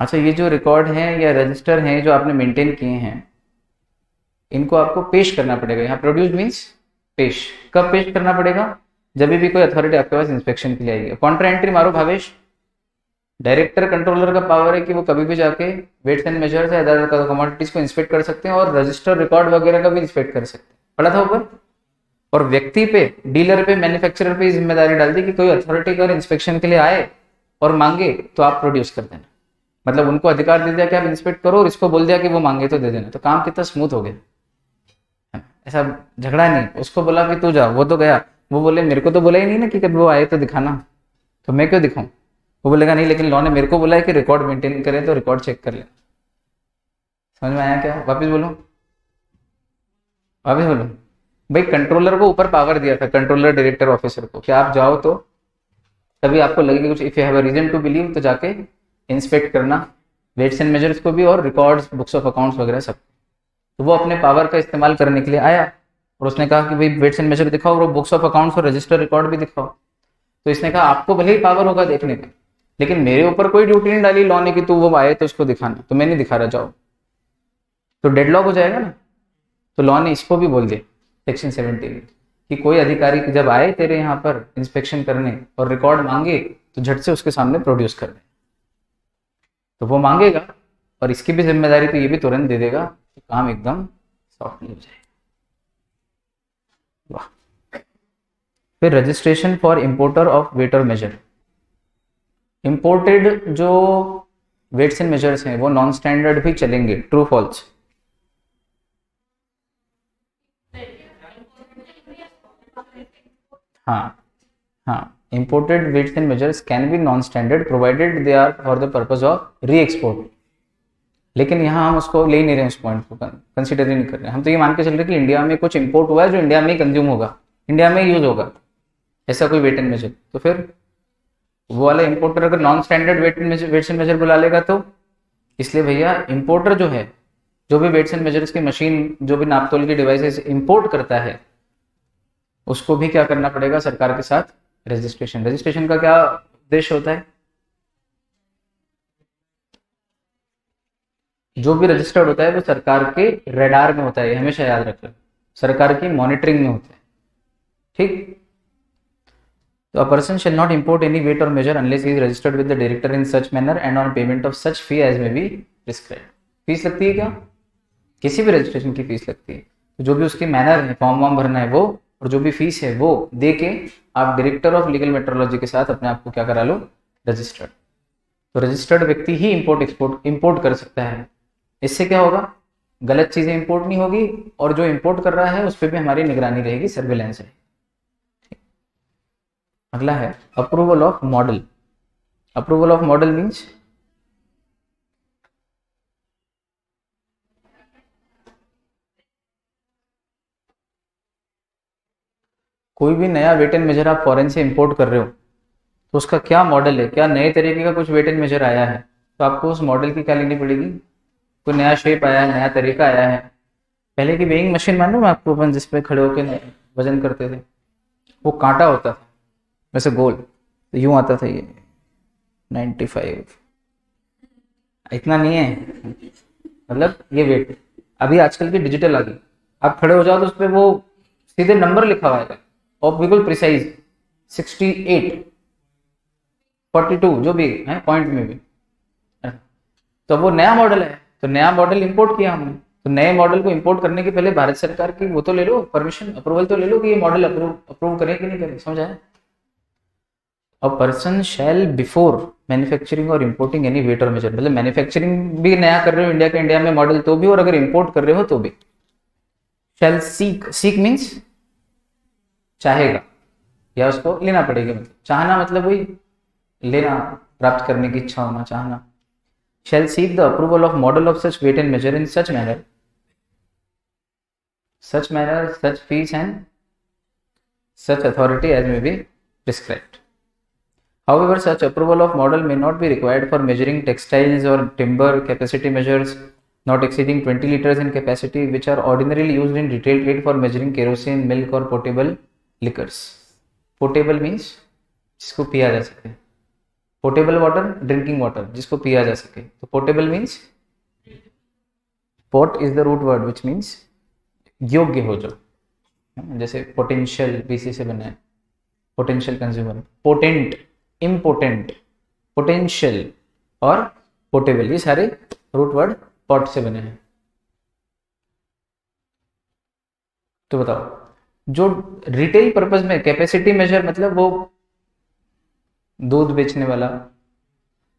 अच्छा, ये जो रिकॉर्ड हैं या रजिस्टर हैं जो आपने मेंटेन किए हैं, इनको आपको पेश करना पड़ेगा। यहाँ प्रोड्यूस मीन्स पेश। कब पेश करना पड़ेगा, जब भी कोई अथॉरिटी आपके पास इंस्पेक्शन के लिए आएगी। कॉन्ट्रा एंट्री मारो भावेश। डायरेक्टर कंट्रोलर का पावर है कि वो कभी भी जाके वेट्स एंड मेजर्स या अदर कमोडिटीज को इंस्पेक्ट कर सकते हैं और रजिस्टर रिकॉर्ड वगैरह का भी इंस्पेक्ट कर सकते हैं। पढ़ा था ऊपर। और व्यक्ति पे, डीलर पे, मैन्युफैक्चरर पे जिम्मेदारी डाल दी कि कोई अथॉरिटी अगर इंस्पेक्शन के लिए आए और मांगे तो आप प्रोड्यूस कर देना। मतलब उनको अधिकार दे दिया कि आप इंस्पेक्ट करो और इसको बोल दिया कि वो मांगे तो दे देना। तो काम कितना स्मूथ हो गया, ऐसा झगड़ा नहीं। उसको बोला कि तू जा, वो तो गया, वो बोले मेरे को तो बोला ही नहीं ना कि कभी वो आए तो दिखाना, तो मैं क्यों दिखाऊं। वो बोलेगा नहीं लेकिन लॉ ने मेरे को बोला है कि रिकॉर्ड मेंटेन करें तो रिकॉर्ड चेक कर ले। समझ में आया क्या, वापिस बोलो, वापिस बोलो। भाई कंट्रोलर को ऊपर पावर दिया था, कंट्रोलर डायरेक्टर ऑफिसर को, कि आप जाओ तो तभी आपको लगेगा कुछ, if you have a reason to believe तो जाके इंस्पेक्ट करना वेट्स एंड मेजर्स को भी और रिकॉर्ड्स, बुक्स ऑफ अकाउंट्स वगैरह सब। तो वो अपने पावर का इस्तेमाल करने के लिए आया और उसने कहा कि भाई वेट्स एंड मेजर दिखाओ और बुक्स ऑफ अकाउंट्स और रजिस्टर रिकॉर्ड भी दिखाओ। तो इसने कहा आपको भले ही पावर होगा देखने का, लेकिन मेरे ऊपर कोई ड्यूटी नहीं डाली लॉ ने कि तू वो आए तो उसको दिखाना, तो मैं नहीं दिखा रहा, जाओ। तो डेडलॉक हो जाएगा ना। तो लॉ ने इसको भी बोल दिया सेक्शन 17 कि कोई अधिकारी जब आए तेरे यहाँ पर इंस्पेक्शन करने और रिकॉर्ड मांगे तो झट से उसके सामने प्रोड्यूस कर दे। तो वो मांगेगा और इसकी भी जिम्मेदारी तो ये भी तुरंत दे देगा, तो काम एकदम सॉफ्टली हो जाएगा। वाह। फिर registration for importer of weight और मेजर। इंपोर्टेड जो वेट्स एंड मेजर्स हैं वो नॉन स्टैंडर्ड भी चलेंगे, ट्रू फॉल्स। हाँ हाँ, imported weights and measures can be non standard provided they are for the purpose of re export. लेकिन यहाँ हम उसको ले नहीं रहे, उस पॉइंट को कंसिडर ही नहीं कर रहे। हम तो ये मान के चल रहे कि इंडिया में कुछ इंपोर्ट हुआ है जो इंडिया में ही कंज्यूम होगा, इंडिया में यूज होगा, ऐसा कोई वेट एंड मेजर। तो फिर वो वाला इंपोर्टर अगर non standard weights and measure बुला लेगा तो, इसलिए भैया इंपोर्टर जो है, जो भी वेट्स एंड मेजर्स की मशीन, जो भी नापतोल की डिवाइसेस इंपोर्ट करता है, उसको भी क्या करना पड़ेगा, सरकार के साथ रजिस्ट्रेशन। रजिस्ट्रेशन का क्या उद्देश्य होता है, जो भी रजिस्टर्ड होता है वो सरकार के रेडार में होता है, हमेशा याद रखना, सरकार की मॉनिटरिंग में होता है। ठीक। तो a person shall not import any weight or measure unless he is registered with the director in such manner and on payment of such fee as may be prescribed। Fees लगती है क्या, किसी भी रजिस्ट्रेशन की fees लगती है। तो जो भी उसकी मैनर है, फॉर्म वॉर्म भरना है वो, और जो भी फीस है वो दे के आप डायरेक्टर ऑफ लीगल मेट्रोलॉजी के साथ अपने आप को क्या करा लो, रजिस्टर्ड। तो रजिस्टर्ड व्यक्ति ही इंपोर्ट कर सकता है। इससे क्या होगा, गलत चीजें इंपोर्ट नहीं होगी और जो इंपोर्ट कर रहा है उस पर भी हमारी निगरानी रहेगी, सर्विलेंस रहेगी। अगला है approval of model. Approval of model means कोई भी नया वेट एंड मेजर आप फॉरेन से इंपोर्ट कर रहे हो तो उसका क्या मॉडल है, क्या नए तरीके का कुछ वेट एंड मेजर आया है, तो आपको उस मॉडल की क्या लेनी पड़ेगी। कोई नया शेप आया है, नया तरीका आया है। पहले की वेइंग मशीन मान लो मैं आपको, अपन जिसपे खड़े होकर वजन करते थे, वो कांटा होता था वैसे गोल, तो यूं आता था ये 95, इतना नहीं है, मतलब ये वेट। अभी आजकल की डिजिटल आ गई, आप खड़े हो जाओ तो उस पर वो सीधे नंबर लिखा हुआ है और बिल्कुल प्रिसाइज 68 42 जो भी है पॉइंट में भी। तो वो नया मॉडल है, तो नया मॉडल इंपोर्ट किया हमने। तो नए मॉडल को इंपोर्ट करने के पहले भारत सरकार की वो तो ले लो, परमिशन, अप्रूवल तो ले लो कि ये मॉडल अप्रूव करें कि नहीं करें। समझ आया। A person shall before manufacturing और इंपोर्टिंग एनी वेट और मेजर, मतलब मैन्युफैक्चरिंग भी नया कर रहे हो इंडिया में मॉडल तो भी, और अगर इंपोर्ट कर रहे हो तो भी। शैल सीक मीन्स चाहेगा या उसको लेना पड़ेगा, मतलब चाहना मतलब वही लेना, प्राप्त करने की इच्छा होना, चाहना। shall seek the approval of model of such weight and measure in such manner, such fees and such authority as may be prescribed. However, such approval of model may not be required for measuring textiles or timber, capacity measures not exceeding 20 liters in capacity, which are ordinarily used in retail trade for measuring kerosene, milk or potable liquors. Potable means जिसको पिया जा सके, potable water drinking water जिसको पिया जा सके, तो potable means pot is the root word which means योग्य हो जो, जैसे पोटेंशियल बीसी से बना है, potential consumer, potent, important, potential और पोर्टेबल, ये सारे रूट वर्ड पॉट से बने हैं। तो बताओ जो रिटेल पर्पस में कैपेसिटी मेजर मतलब वो दूध बेचने वाला,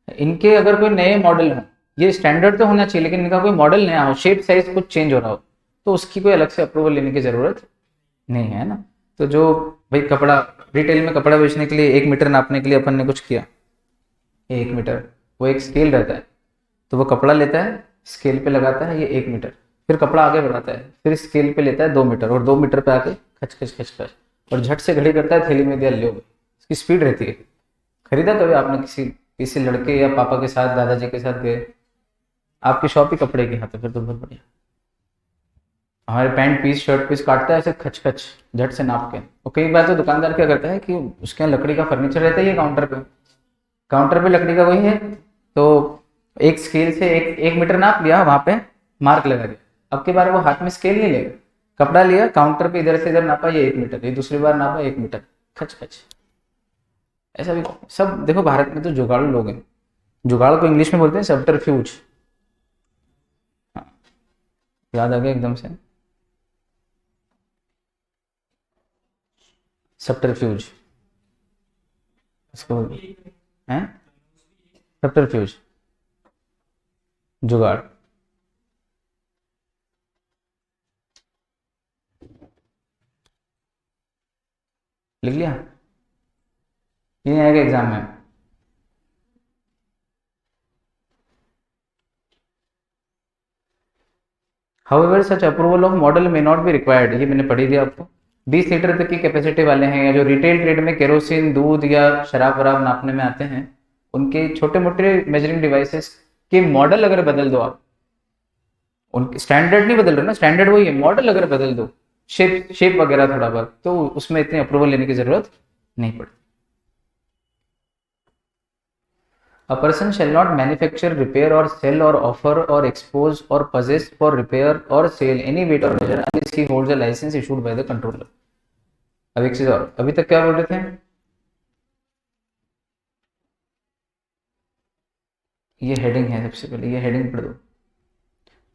इनके अगर कोई नए मॉडल हो, ये स्टैंडर्ड तो होना चाहिए लेकिन इनका कोई मॉडल नया हो, शेप साइज कुछ चेंज हो रहा हो, तो उसकी कोई अलग से अप्रूवल लेने की जरूरत नहीं है ना। तो जो भाई कपड़ा रिटेल में कपड़ा बेचने के लिए 1 मीटर नापने के लिए अपन ने कुछ किया, 1 मीटर, वो एक स्केल रहता है, तो वो कपड़ा लेता है स्केल पे लगाता है ये 1 मीटर, फिर कपड़ा आगे बढ़ाता है, फिर स्केल पे लेता है 2 मीटर और 2 मीटर पे आके खच खच खच खच और झट से घड़ी करता है, थैली में दिया ले, इसकी स्पीड रहती है। खरीदा कभी आपने किसी लड़के या पापा के साथ, दादाजी के साथ गए, आपकी शॉप ही कपड़े की, हाँ तो फिर तो बहुत बढ़िया। हमारे पैंट पीस शर्ट पीस काटता है ऐसे खच खच झट से नाप के, और कई बार तो दुकानदार क्या करता है कि उसके यहाँ लकड़ी का फर्नीचर रहता है, ये काउंटर पे लकड़ी का वही है, तो एक स्केल से एक मीटर नाप लिया, वहां पे मार्क लगा दिया। अब की बार वो हाथ में स्केल नहीं लेगा, कपड़ा लिया काउंटर पे इधर से इधर नापा ये 1 मीटर, ये दूसरी बार नापा 1 मीटर, खच खच। ऐसा भी सब देखो, भारत में तो जुगाड़ू लोग हैं, जुगाड़ को इंग्लिश में बोलते हैं सब्टरफ्यूज। याद आ गया एकदम से, सब्टरफ्यूज इसको हैं, सब्टरफ्यूज जुगाड़। लिख लिया, ये नहीं आएगा एग्जाम में। However, such approval of model may not be required, ये मैंने पढ़ी थी आपको। 20 लीटर तक की कैपेसिटी वाले हैं या जो रिटेल ट्रेड में केरोसिन, दूध या शराब वराब नापने में आते हैं, उनके छोटे मोटे मेजरिंग डिवाइसेस के मॉडल अगर बदल दो आप, उनके स्टैंडर्ड नहीं बदल रहे ना, स्टैंडर्ड वही है, मॉडल अगर बदल दो, शेप वगैरह थोड़ा बहुत, तो उसमें इतनी अप्रूवल लेने की जरूरत नहीं पड़ती। A person shall not manufacture, repair or sell or offer or expose or possess for repair or sale any weight or measure unless he holds a license issued by the controller. अब एक चीज और, अभी तक क्या बोल रहे थे, ये हेडिंग है, सबसे पहले ये हेडिंग पढ़ दो,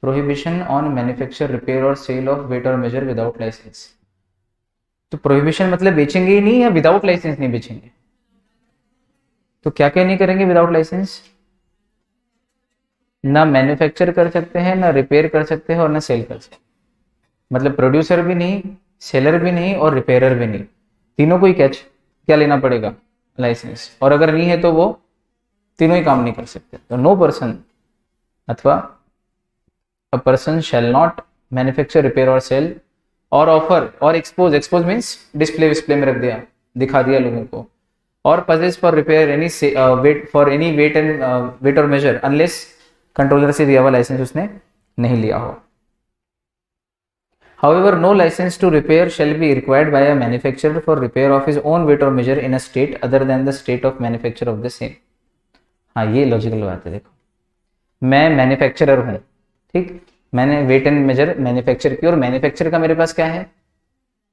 prohibition on manufacture, repair or sale of weight और मेजर विदाउट लाइसेंस। तो प्रोहिबिशन मतलब बेचेंगे ही नहीं या विदाउट लाइसेंस नहीं बेचेंगे, तो क्या क्या नहीं करेंगे विदाउट लाइसेंस, ना मैन्युफैक्चर कर सकते हैं, ना रिपेयर कर सकते हैं और ना सेल कर सकते हैं। मतलब प्रोड्यूसर भी नहीं, सेलर भी नहीं और रिपेयरर भी नहीं, तीनों को ही क्या लेना पड़ेगा, लाइसेंस, और अगर नहीं है तो वो तीनों ही काम नहीं कर सकते। तो नो पर्सन अथवा a person shall not manufacture, repair or cell और ऑफर और एक्सपोज मीन्स डिस्प्ले में रख दिया, दिखा दिया लोगों को, और possess for repair any weight or measure unless controller से दिया हुआ लाइसेंस उसने नहीं लिया हो। However, no license to repair shall be required by a manufacturer for repair of his own weight or measure in a state other than the state of manufacture of the same. हाँ, ये logical बात है। देखो, मैं manufacturer हूँ, ठीक, मैंने wait and major manufacture की और मैन्युफैक्चर का मेरे पास क्या है,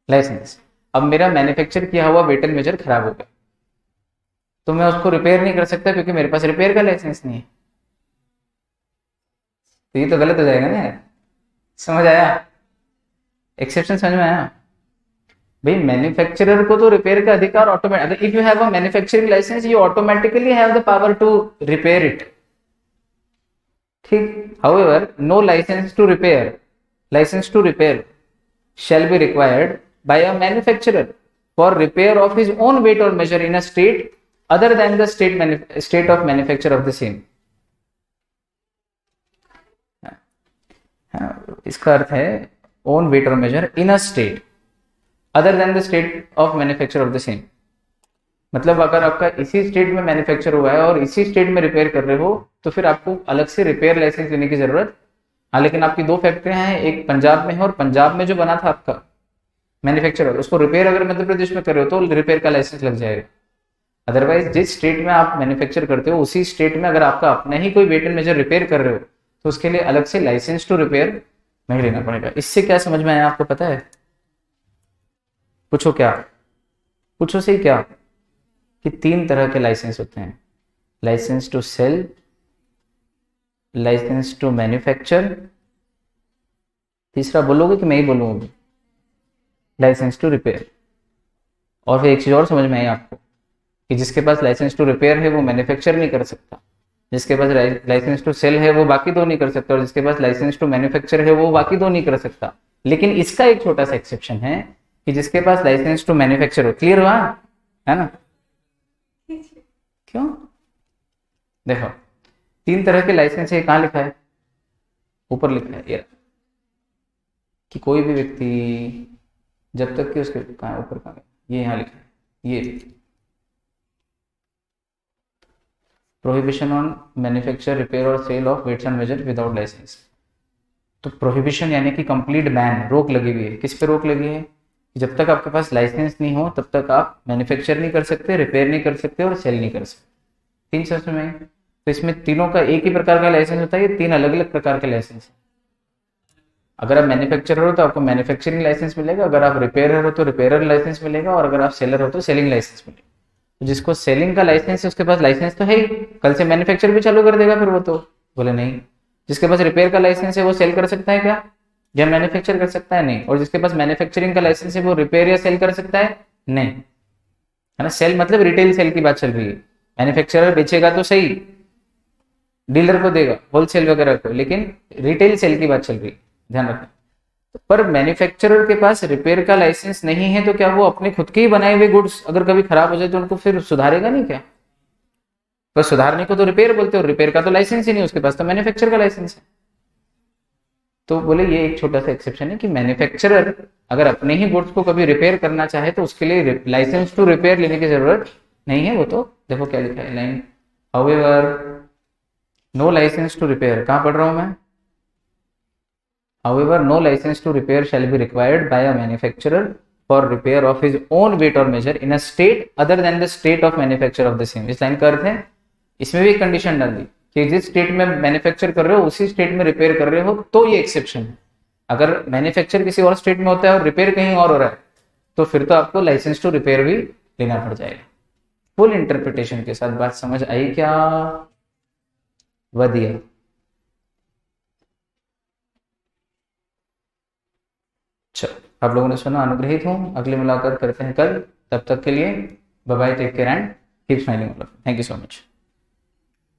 लाइसेंस। अब मेरा मैन्युफैक्चर किया हुआ वेट एंड मेजर खराब हो गया, तो मैं उसको रिपेयर नहीं कर सकता क्योंकि मेरे पास रिपेयर का लाइसेंस नहीं है। तो ये तो गलत हो जाएगा ना, समझ आया, एक्सेप्शन समझ में आया भाई। मैन्युफैक्चरर को तो रिपेयर का अधिकार automatic, if you have a manufacturing licence you automatically have the power to repair it, ठीक। However no licence to repair shall be required by a manufacturer for repair of his own weight और measure in a state other than the state of manufacture of the same. इसका अर्थ है own weight or measure in a state other than the state of manufacture of the same. मतलब अगर आपका इसी state में manufacture हुआ है और इसी स्टेट में रिपेयर कर रहे हो तो फिर आपको अलग से रिपेयर लाइसेंस लेने की जरूरत हाँ, लेकिन आपकी दो फैक्ट्रियां हैं, एक पंजाब में है और पंजाब में जो बना था आपका मैन्युफैक्चरर, उसको रिपेयर अगर मध्य प्रदेश में कर रहे हो तो रिपेयर का लाइसेंस लग जाएगा। अदरवाइज जिस स्टेट में आप मैन्युफैक्चर करते हो उसी स्टेट में अगर आपका अपना ही कोई वेट एंड मेजर रिपेयर कर रहे हो तो उसके लिए अलग से लाइसेंस टू रिपेयर नहीं लेना पड़ेगा। इससे क्या समझ में आया आपको पता है? पूछो क्या, पूछो सही क्या, कि तीन तरह के लाइसेंस होते हैं, licence to sell, licence to manufacture, तीसरा बोलोगे कि मैं ही बोलूंगा? Licence to repair. और फिर एक चीज और समझ में आई आपको कि जिसके पास लाइसेंस टू रिपेयर है वो मैन्युफैक्चर नहीं कर सकता, जिसके पास लाइसेंस टू सेल है वो बाकी दो नहीं कर सकता, और जिसके पास लाइसेंस टू मैन्युफैक्चर है वो बाकी दो नहीं कर सकता। लेकिन इसका एक छोटा सा एक्सेप्शन है कि जिसके पास लाइसेंस टू मैन्युफैक्चर हो, क्लियर हुआ है ना? क्यों? देखो, तीन तरह के लाइसेंस है, कहाँ लिखा है? ऊपर लिखा है ये, कि कोई भी व्यक्ति जब तक कि उसके, कहाँ ऊपर, कहाँ ये यहाँ लिखा है, ये prohibition on manufacture, repair or sale of weights and measure without licence. तो प्रोहिबिशन यानी कि कंप्लीट बैन, रोक लगी हुई है। किस पे रोक लगी है? जब तक आपके पास लाइसेंस नहीं हो तब तक आप मैन्युफैक्चर नहीं कर सकते, रिपेयर नहीं कर सकते और सेल नहीं कर सकते। तीन शब्द में, तो इसमें तीनों का एक ही प्रकार का लाइसेंस होता है, ये तीन अलग अलग प्रकार के लाइसेंस है। अगर आप मैन्युफैक्चरर हो तो आपको मैन्युफैक्चरिंग लाइसेंस मिलेगा, अगर आप रिपेयरर हो तो रिपेयरर लाइसेंस मिलेगा, और अगर आप सेलर हो तो सेलिंग लाइसेंस मिलेगा। तो जिसको सेलिंग का लाइसेंस है उसके पास लाइसेंस तो है ही, कल से मैन्युफैक्चर भी चालू कर देगा फिर वो तो। बोले नहीं। जिसके पास रिपेयर का लाइसेंस है वो सेल कर सकता है क्या? या मैन्युफैक्चर कर सकता है? नहीं। और जिसके पास मैन्युफैक्चरिंग का लाइसेंस है वो रिपेयर या सेल कर सकता है? नहीं, है ना? सेल मतलब रिटेल सेल की बात चल रही है। मैन्युफैक्चरर बेचेगा तो सही, डीलर को देगा, होलसेल वगैरह को, लेकिन रिटेल सेल की बात चल रही है, ध्यान रखना। पर मैन्युफैक्चरर के पास रिपेयर का लाइसेंस नहीं है तो क्या वो अपने खुद के ही बनाए हुए गुड्स अगर कभी खराब हो जाए तो उनको फिर सुधारेगा नहीं क्या? पर सुधारने को तो रिपेयर बोलते हो, रिपेयर का तो लाइसेंस ही नहीं उसके पास, तो मैन्युफैक्चर का लाइसेंस है। तो बोले ये एक छोटा सा एक्सेप्शन है कि मैन्युफैक्चरर अगर अपने ही गुड्स को कभी रिपेयर करना चाहे तो उसके लिए लाइसेंस टू रिपेयर लेने की जरूरत नहीं है। वो तो देखो क्या लिखा है line, however no licence to repair, कहां पढ़ रहा हूं मैं? However, no license to repair shall be required by a manufacturer for repair of his own weight or measure in a state other than the state of manufacture of the same। इस line का अर्थ है, इसमें भी एक condition डाल दी कि जिस state में मैन्युफैक्चर कर रहे हो उसी स्टेट में रिपेयर कर रहे हो तो ये एक्सेप्शन है। अगर मैन्युफैक्चर किसी और स्टेट में होता है और रिपेयर कहीं और हो रहा है तो फिर तो आपको लाइसेंस टू रिपेयर भी लेना पड़ जाएगा। फुल इंटरप्रिटेशन के साथ बात समझ आई क्या? वधिया। चलो, आप लोगों ने सुना, अनुग्रहित हूँ। अगली मुलाकात करते हैं कल, तब तक के लिए bye bye, take care and keep smiling. Thank you so much.